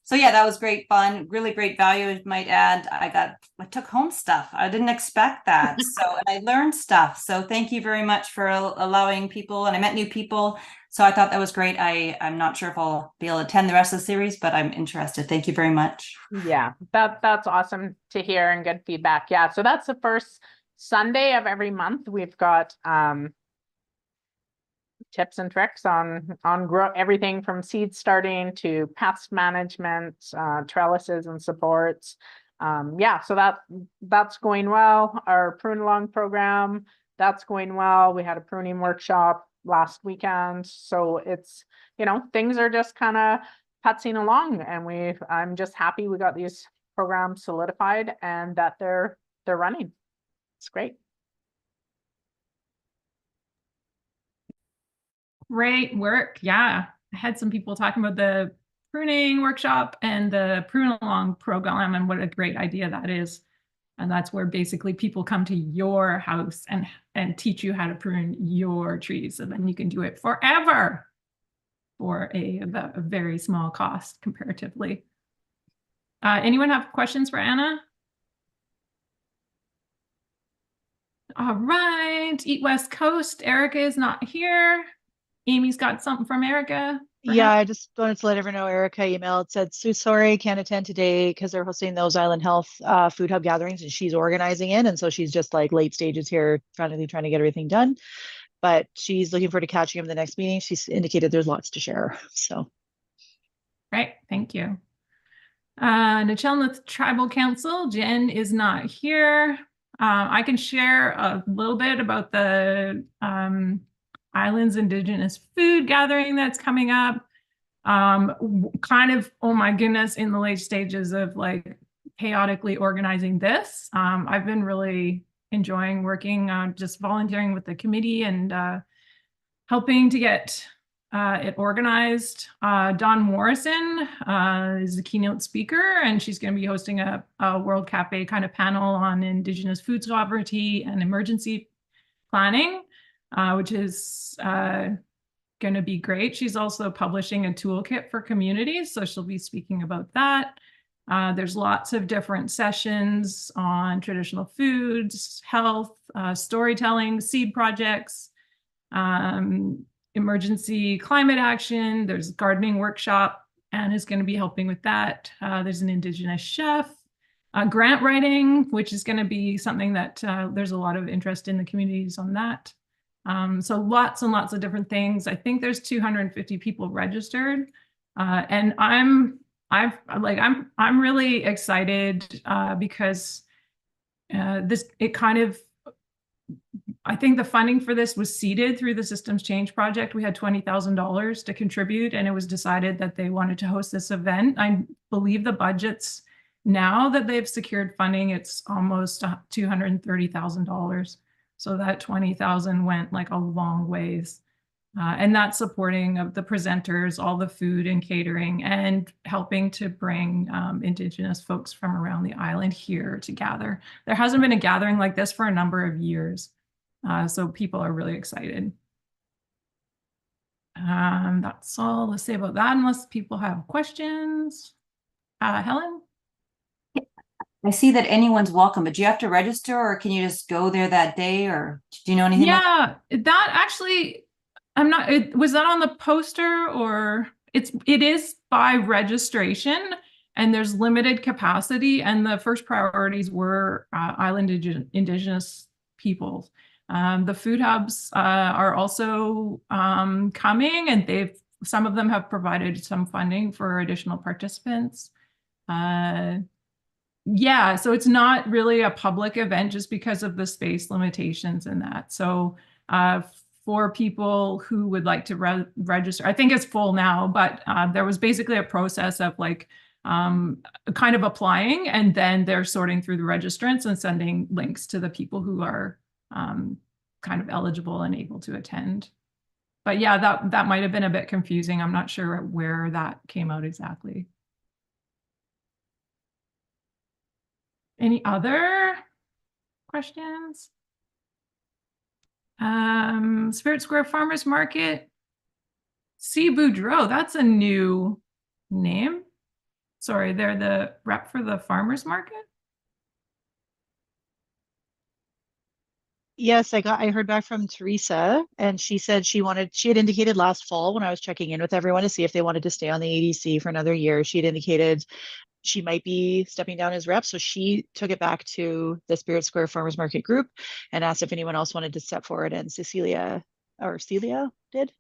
So yeah, that was great fun. Really great value, I might add. I took home stuff. I didn't expect that. So, and I learned stuff. So thank you very much for allowing people, and I met new people. So I thought that was great. I'm not sure if I'll be able to attend the rest of the series, but I'm interested. Thank you very much. Yeah, that's awesome to hear, and good feedback. Yeah, so that's the first Sunday of every month. We've got tips and tricks on grow everything from seed starting to pest management, trellises and supports. Yeah, so that's going well. Our prune along program, that's going well. We had a pruning workshop last weekend, so it's, things are just kind of putzing along, and I'm just happy we got these programs solidified and that they're running. It's great. Great work. Yeah. I had some people talking about the pruning workshop and the prune along program and what a great idea that is. And that's where basically people come to your house and teach you how to prune your trees. And then you can do it forever for a very small cost comparatively. Anyone have questions for Anna? All right, Eat West Coast. Erica is not here. Amy's got something from Erica. Yeah, I just wanted to let everyone know Erica emailed, said, "So sorry, can't attend today because they're hosting those Island Health Food Hub gatherings and she's organizing it. And so she's just like late stages here, trying to get everything done. But she's looking forward to catching him the next meeting. She's indicated there's lots to share. So Great, thank you. Nechelnath Tribal Council, Jen is not here. I can share a little bit about the Islands Indigenous Food Gathering that's coming up. Kind of, oh my goodness, in the late stages of like chaotically organizing this. I've been really enjoying working, just volunteering with the committee and helping to get it organized. Dawn Morrison is the keynote speaker, and she's going to be hosting a World Cafe kind of panel on Indigenous food sovereignty and emergency planning, which is going to be great. She's also publishing a toolkit for communities, so she'll be speaking about that. There's lots of different sessions on traditional foods, health, storytelling, seed projects, emergency climate action. There's a gardening workshop. Anna's going to be helping with that. There's an Indigenous chef, grant writing, which is going to be something that there's a lot of interest in the communities on that. So lots and lots of different things. I think there's 250 people registered, and I'm really excited because I think the funding for this was seeded through the Systems Change Project. We had $20,000 to contribute, and it was decided that they wanted to host this event. I believe the budget's now that they've secured funding, it's almost $230,000. So that 20,000 went like a long ways. And that's supporting of the presenters, all the food and catering, and helping to bring Indigenous folks from around the island here to gather. There hasn't been a gathering like this for a number of years. So people are really excited. That's all to say about that, unless people have questions. Helen? I see that anyone's welcome, but do you have to register or can you just go there that day, or do you know anything? Yeah, that actually, was that on the poster, or it is by registration, and there's limited capacity, and the first priorities were island Indigenous peoples. The food hubs are also coming, and some of them have provided some funding for additional participants. Yeah, so it's not really a public event just because of the space limitations and that. So for people who would like to register, I think it's full now, but there was basically a process of like kind of applying, and then they're sorting through the registrants and sending links to the people who are kind of eligible and able to attend. But yeah, that might have been a bit confusing. I'm not sure where that came out exactly. Any other questions? Spirit Square Farmers Market. C. Boudreau, that's a new name. Sorry, they're the rep for the farmers market? yes, I heard back from Teresa, and she said she had indicated last fall when I was checking in with everyone to see if they wanted to stay on the ADC for another year. She had indicated she might be stepping down as rep. So she took it back to the Spirit Square Farmers Market group and asked if anyone else wanted to step forward. And Celia did.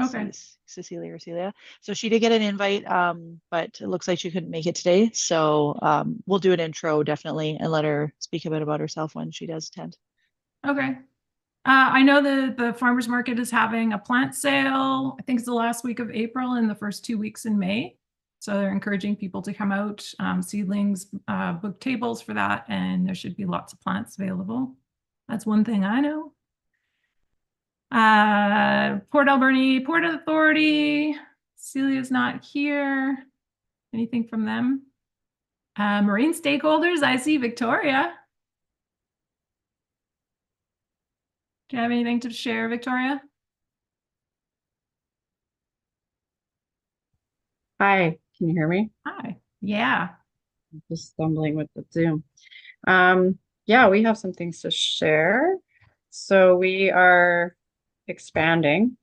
Okay. Cecilia or Celia. So she did get an invite, but it looks like she couldn't make it today. So we'll do an intro definitely and let her speak a bit about herself when she does attend. Okay. I know the farmers market is having a plant sale. I think it's the last week of April and the first 2 weeks in May. So they're encouraging people to come out, seedlings, book tables for that, and there should be lots of plants available. That's one thing I know. Port Alberni Port Authority. Celia's not here. Anything from them? Marine stakeholders, I see Victoria. Do you have anything to share, Victoria? Hi, can you hear me? Hi. Yeah. I'm just stumbling with the Zoom. Yeah, we have some things to share. So we are expanding.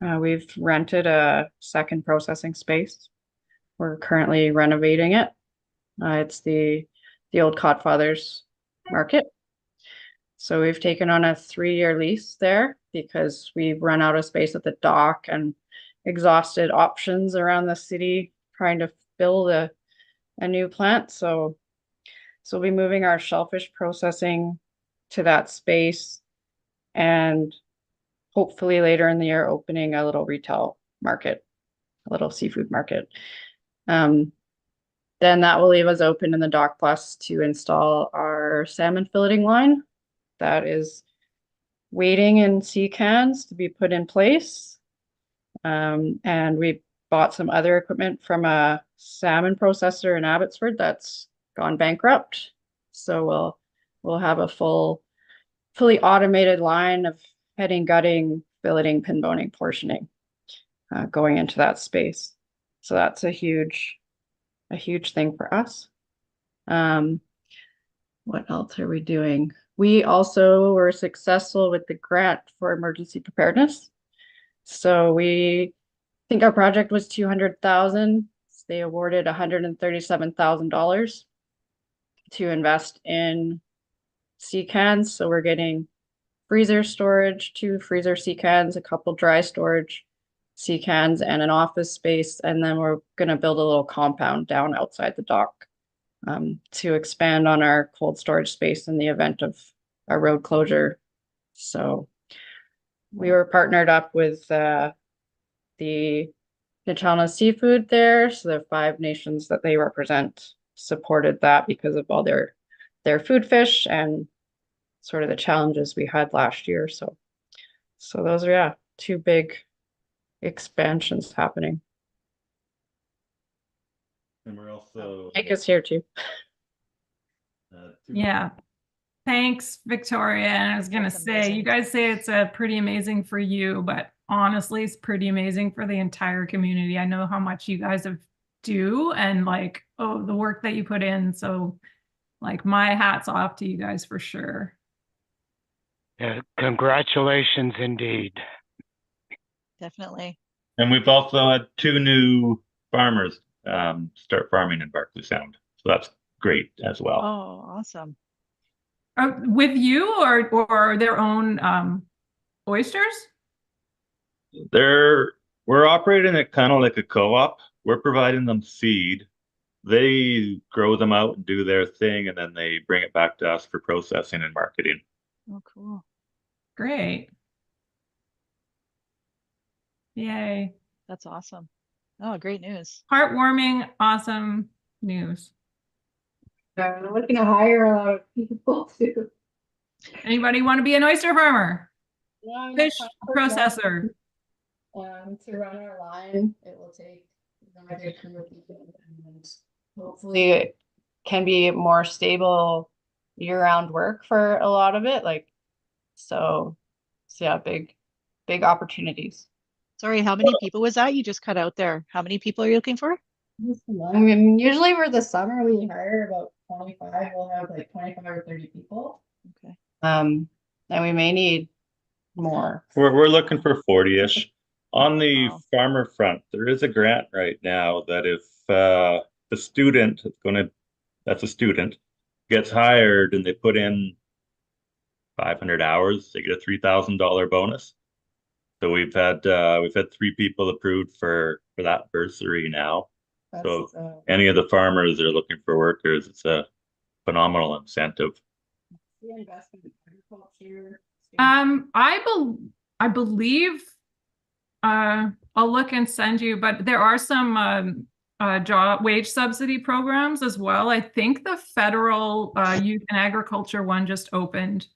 We've rented a second processing space. We're currently renovating it. It's the old Codfathers Market. So we've taken on a 3-year lease there because we've run out of space at the dock and exhausted options around the city trying to build a new plant. So we'll be moving our shellfish processing to that space and hopefully later in the year opening a little retail market, a little seafood market. Then that will leave us open in the Dock Plus to install our salmon filleting line that is waiting in sea cans to be put in place. And we bought some other equipment from a salmon processor in Abbotsford that's gone bankrupt. So we'll have a fully automated line of heading, gutting, filleting, pin boning, portioning going into that space. So that's a huge thing for us. What else are we doing? We also were successful with the grant for emergency preparedness. So we think our project was $200,000. They awarded $137,000 to invest in sea cans. So we're getting freezer storage, 2 freezer sea cans, a couple dry storage sea cans, and an office space. And then we're going to build a little compound down outside the dock to expand on our cold storage space in the event of a road closure. So we were partnered up with the Nchana Seafood there. So the 5 nations that they represent supported that because of all their food fish and sort of the challenges we had last year. So those are 2 big expansions happening. And we're also Mike is here too. Yeah. Thanks, Victoria. And I was going to say, you guys say it's pretty amazing for you, but honestly, it's pretty amazing for the entire community. I know how much you guys do and like, the work that you put in. So like my hat's off to you guys for sure. Yeah, congratulations indeed. Definitely. And we've also had 2 new farmers start farming in Barkley Sound. So that's great as well. Oh, awesome. With you or their own oysters? We're operating it kind of like a co-op. We're providing them seed. They grow them out and do their thing, and then they bring it back to us for processing and marketing. Oh, cool. Great. Yay. That's awesome. Oh, great news. Heartwarming, awesome news. We're looking to hire a lot of people too. Anybody want to be an oyster farmer? Fish processor. To run our line, it will take another crew of people, and hopefully it can be more stable year-round work for a lot of it. So yeah, big opportunities. Sorry, how many people was that? You just cut out there. How many people are you looking for? I mean, usually for the summer we hire about 25. We'll have like 25 or 30 people. Okay. And we may need more. We're looking for 40-ish. On the Wow. farmer front, there is a grant right now that if the student that's a student gets hired and they put in 500 hours, they get a $3,000 bonus. So we've had 3 people approved for that bursary now. So any of the farmers that are looking for workers, it's a phenomenal incentive. The investment in agriculture. I believe I'll look and send you, but there are some job wage subsidy programs as well. I think the federal youth and agriculture one just opened.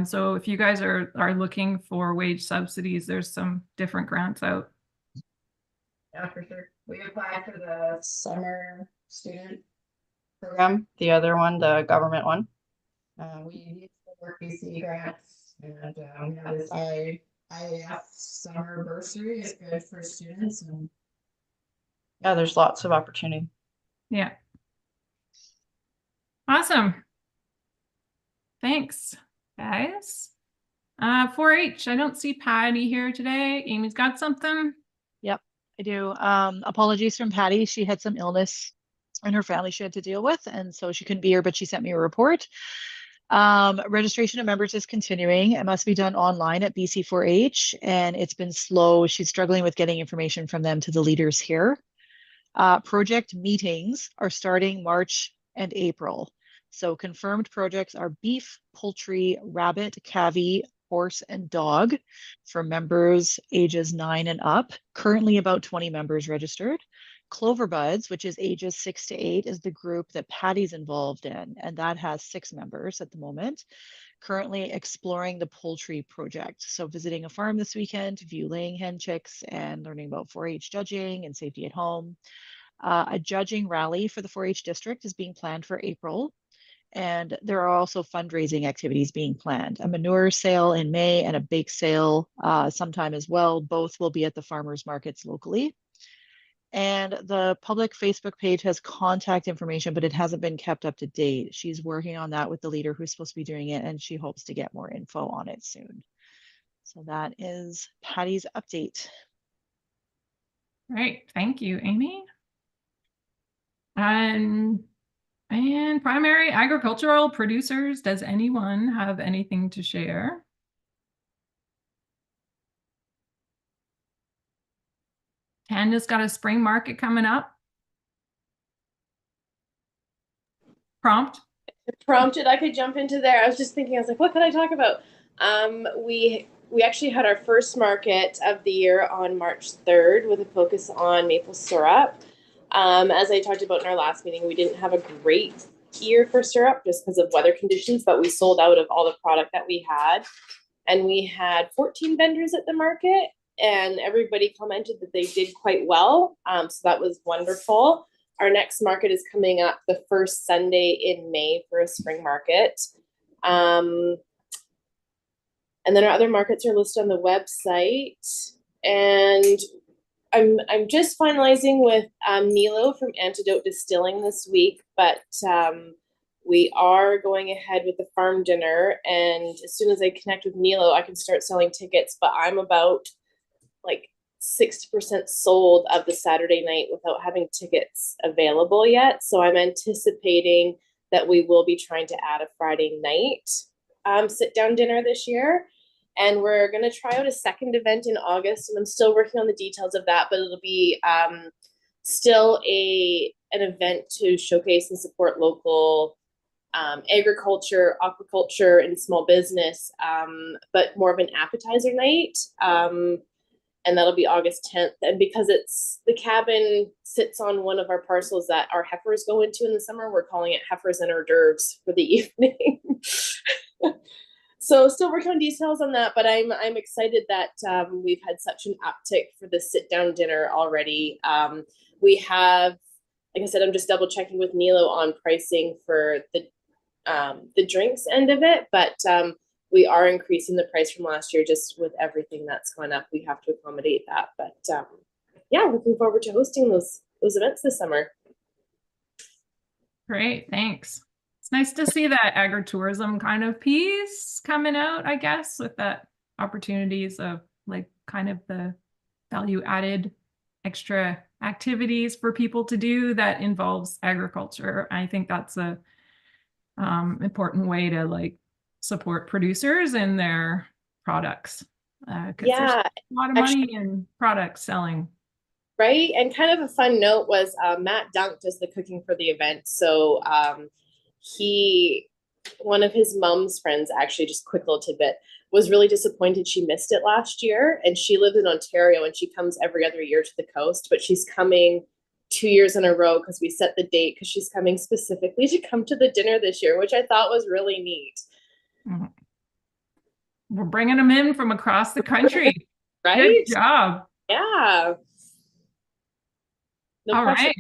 So if you guys are looking for wage subsidies, there's some different grants out. Yeah, for sure. We applied for the summer student program, the other one, the government one. We use the Work BC grants, and we have this IAF summer bursary. It's good for students, and yeah, there's lots of opportunity. Yeah. Awesome. Thanks, guys. 4-H, I don't see Patty here today. Amy's got something. Yep, I do. Apologies from Patty. She had some illness in her family she had to deal with, and so she couldn't be here, but she sent me a report. Registration of members is continuing. It must be done online at BC4H, and it's been slow. She's struggling with getting information from them to the leaders here. Project meetings are starting March and April. So confirmed projects are beef, poultry, rabbit, cavy, horse, and dog for members ages 9 and up. Currently about 20 members registered. Clover Buds, which is ages 6 to 8, is the group that Patty's involved in, and that has 6 members at the moment. Currently exploring the poultry project. So visiting a farm this weekend to view laying hen chicks and learning about 4-H judging and safety at home. A judging rally for the 4-H district is being planned for April. And there are also fundraising activities being planned. A manure sale in May and a bake sale sometime as well. Both will be at the farmers markets locally. And the public Facebook page has contact information, but it hasn't been kept up to date. She's working on that with the leader who's supposed to be doing it, and she hopes to get more info on it soon. So that is Patty's update. Great, thank you, Amy. And primary agricultural producers, does anyone have anything to share? Tanya's got a spring market coming up. Prompted, I could jump into there. I was just thinking, I was like, what could I talk about? We actually had our first market of the year on March 3rd with a focus on maple syrup. As I talked about in our last meeting, we didn't have a great year for syrup just because of weather conditions, but we sold out of all the product that we had. And we had 14 vendors at the market, and everybody commented that they did quite well. So that was wonderful. Our next market is coming up the first Sunday in May for a spring market. And then our other markets are listed on the website. And I'm just finalizing with Nilo from Antidote Distilling this week, but we are going ahead with the farm dinner. And as soon as I connect with Nilo, I can start selling tickets, but I'm about like 60% sold of the Saturday night without having tickets available yet. So I'm anticipating that we will be trying to add a Friday night sit down dinner this year. And we're going to try out a second event in August, and I'm still working on the details of that, but it'll be still an event to showcase and support local agriculture, aquaculture, and small business, but more of an appetizer night. And that'll be August 10th. And because the cabin sits on one of our parcels that our heifers go into in the summer, we're calling it Heifers and Hors d'oeuvres for the evening. So still working on details on that, but I'm excited that we've had such an uptick for the sit down dinner already. We have, like I said, I'm just double checking with Nilo on pricing for the drinks end of it, but we are increasing the price from last year. Just with everything that's gone up, we have to accommodate that. But yeah, looking forward to hosting those events this summer. Great, thanks. It's nice to see that agritourism kind of piece coming out, I guess, with that opportunities of like kind of the value added extra activities for people to do that involves agriculture. I think that's a important way to like support producers and their products. Yeah, there's a lot of money in product selling. Right, and kind of a fun note was Matt Dunk does the cooking for the event, so one of his mom's friends, actually, just quick little tidbit, was really disappointed she missed it last year. And she lives in Ontario and she comes every other year to the coast, but she's coming 2 years in a row because we set the date because she's coming specifically to come to the dinner this year, which I thought was really neat. Mm-hmm. We're bringing them in from across the country. Right? Good job. Yeah. All right.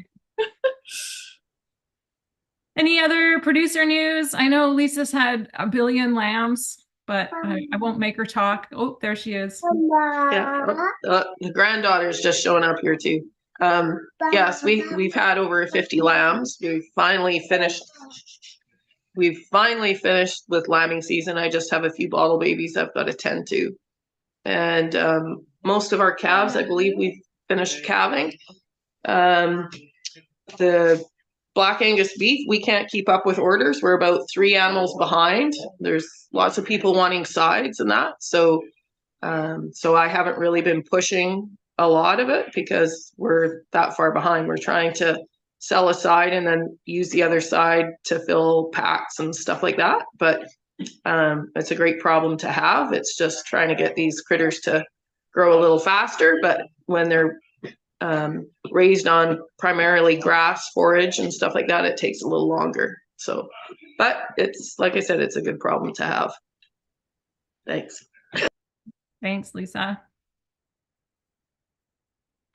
Any other producer news? I know Lisa's had a billion lambs, but I won't make her talk. Oh, there she is. Yeah, the granddaughter's just showing up here too. Yes, we've had over 50 lambs. We've finally finished with lambing season. I just have a few bottle babies I've got to tend to. And most of our calves, I believe we've finished calving. The Black Angus beef, we can't keep up with orders. We're about 3 animals behind. There's lots of people wanting sides and that. So I haven't really been pushing a lot of it because we're that far behind. We're trying to sell a side and then use the other side to fill packs and stuff like that. But it's a great problem to have. It's just trying to get these critters to grow a little faster. But when they're raised on primarily grass, forage and stuff like that, it takes a little longer. So, but it's, like I said, it's a good problem to have. Thanks. Thanks, Lisa.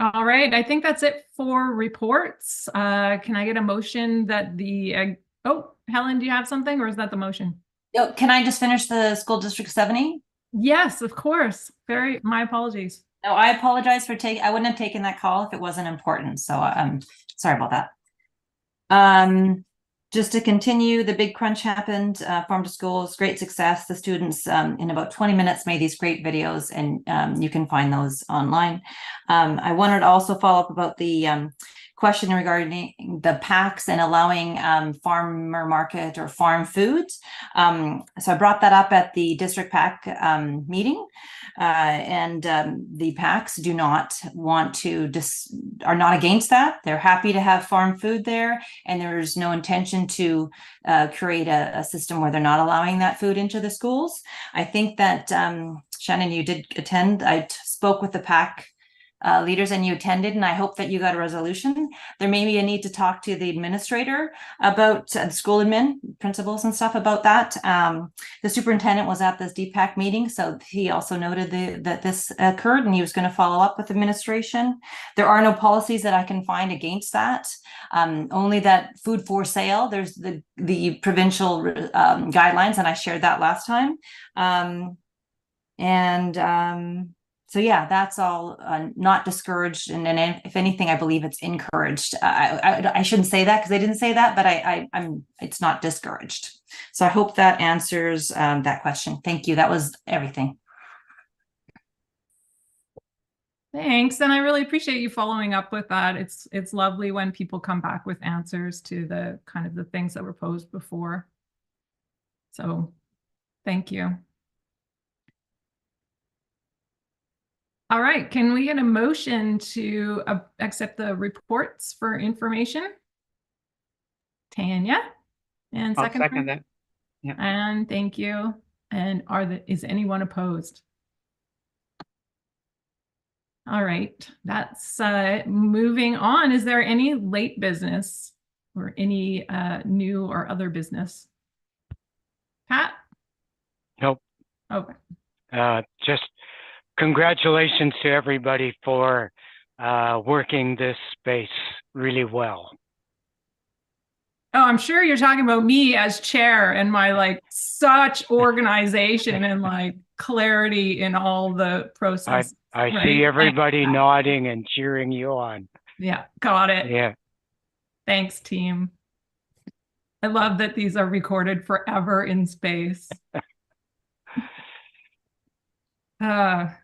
All right, I think that's it for reports. Can I get a motion that the, oh, Helen, do you have something, or is that the motion? Oh, can I just finish the school district 70? Yes, of course. My apologies. No, I apologize for I wouldn't have taken that call if it wasn't important. So sorry about that. Just to continue, the big crunch happened, Farm to Schools, great success. The students in about 20 minutes made these great videos, and you can find those online. I wanted to also follow up about the question regarding the packs and allowing farmer market or farm foods. So I brought that up at the district pack meeting, and the packs do not want to are not against that. They're happy to have farm food there, and there's no intention to create a system where they're not allowing that food into the schools. I think that Shannon, you did attend. I spoke with the pack leaders and you attended, and I hope that you got a resolution. There may be a need to talk to the administrator about the school admin, principals and stuff about that. The superintendent was at this DPAC meeting, so he also noted that this occurred, and he was going to follow up with administration. There are no policies that I can find against that. Only that food for sale, there's the provincial guidelines, and I shared that last time. So yeah, that's all not discouraged, and if anything, I believe it's encouraged. I shouldn't say that because they didn't say that, but it's not discouraged. So I hope that answers that question. Thank you. That was everything. Thanks, and I really appreciate you following up with that. It's lovely when people come back with answers to the kind of the things that were posed before. So, thank you. All right, can we get a motion to accept the reports for information? Tanya, and I'll second that. Yeah. And thank you. And is anyone opposed? All right, that's moving on. Is there any late business or any new or other business? Pat? Nope. Okay. Just congratulations to everybody for working this space really well. Oh, I'm sure you're talking about me as chair and my such organization and clarity in all the process. I see everybody nodding and cheering you on. Yeah, got it. Yeah. Thanks, team. I love that these are recorded forever in space. I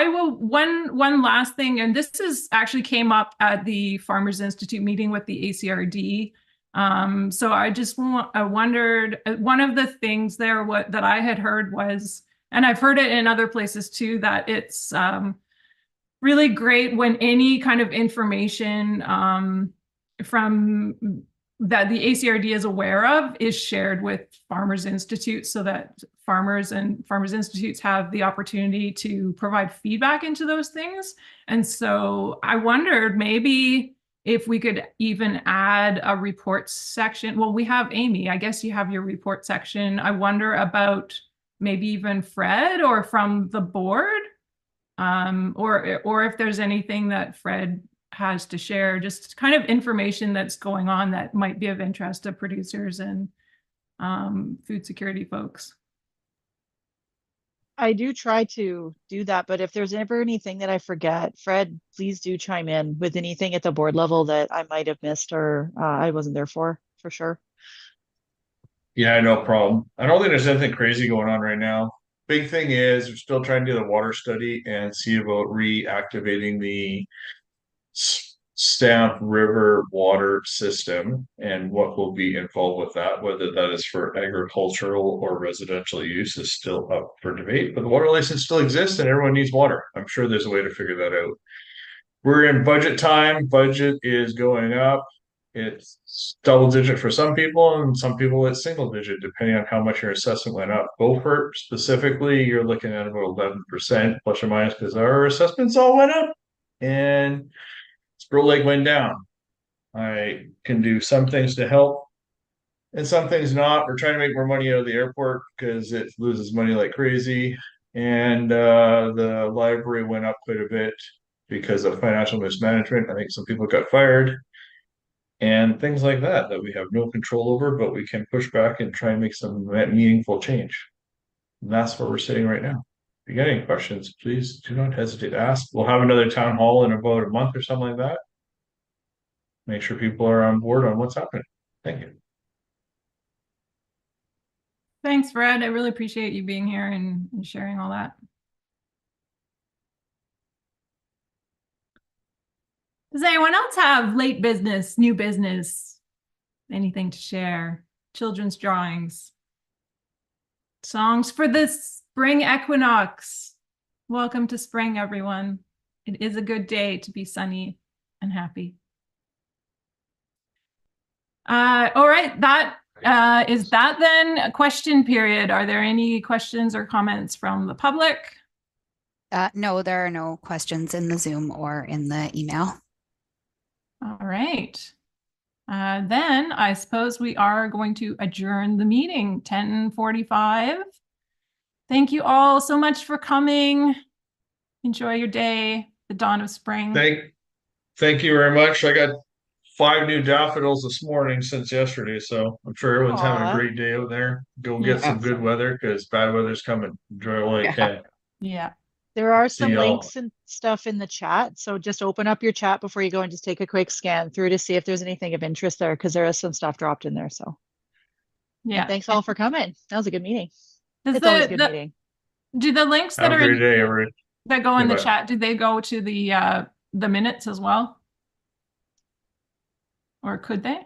will one last thing, and this is actually came up at the Farmers Institute meeting with the ACRD. So I just wondered, one of the things there that I had heard was, and I've heard it in other places too, that it's really great when any kind of information from that the ACRD is aware of is shared with Farmers Institute, so that farmers and Farmers Institutes have the opportunity to provide feedback into those things. And so I wondered maybe if we could even add a report section. Well, we have Amy, I guess you have your report section. I wonder about maybe even Fred or from the board, or if there's anything that Fred has to share, just kind of information that's going on that might be of interest to producers and food security folks. I do try to do that, but if there's ever anything that I forget, Fred, please do chime in with anything at the board level that I might have missed or I wasn't there for sure. Yeah, no problem. I don't think there's anything crazy going on right now. Big thing is we're still trying to do the water study and see about reactivating the Stamp River water system and what will be involved with that, whether that is for agricultural or residential use is still up for debate, but the water license still exists and everyone needs water. I'm sure there's a way to figure that out. We're in budget time. Budget is going up. It's double digit for some people and some people it's single digit, depending on how much your assessment went up. Beaufort specifically, you're looking at about 11% plus or minus because our assessments all went up and Squirrel Lake went down. I can do some things to help and some things not. We're trying to make more money out of the airport because it loses money like crazy. And the library went up quite a bit because of financial mismanagement. I think some people got fired and things like that we have no control over, but we can push back and try and make some meaningful change. And that's where we're sitting right now. If you got any questions, please do not hesitate to ask. We'll have another town hall in about a month or something like that. Make sure people are on board on what's happening. Thank you. Thanks, Fred. I really appreciate you being here and sharing all that. Does anyone else have late business, new business, anything to share? Children's drawings, songs for the spring equinox. Welcome to spring, everyone. It is a good day to be sunny and happy. All right, that is that then a question period. Are there any questions or comments from the public? No, there are no questions in the Zoom or in the email. All right. Then I suppose we are going to adjourn the meeting, 10:45. Thank you all so much for coming. Enjoy your day, the dawn of spring. Thank you very much. I got 5 new daffodils this morning since yesterday, so I'm sure everyone's having a great day out there. Go get some good weather because bad weather's coming. Enjoy while you can. Yeah. There are some links and stuff in the chat. So just open up your chat before you go and just take a quick scan through to see if there's anything of interest there, because there is some stuff dropped in there. So yeah. And thanks all for coming. That was a good meeting. It's always a good meeting. Do the links that Have are a great day, everybody. that go in the chat, do they go to the minutes as well? Or could they?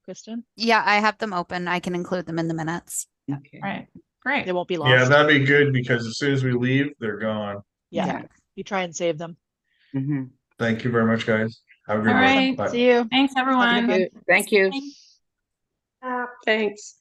Kristen? Yeah, I have them open. I can include them in the minutes. Okay. Right. Great. They won't be lost. Yeah, that'd be good because as soon as we leave, they're gone. Yeah. You try and save them. Mm-hmm. Thank you very much, guys. Have a good All one. right. Bye. See you. Thanks, everyone. Thank you. Thanks.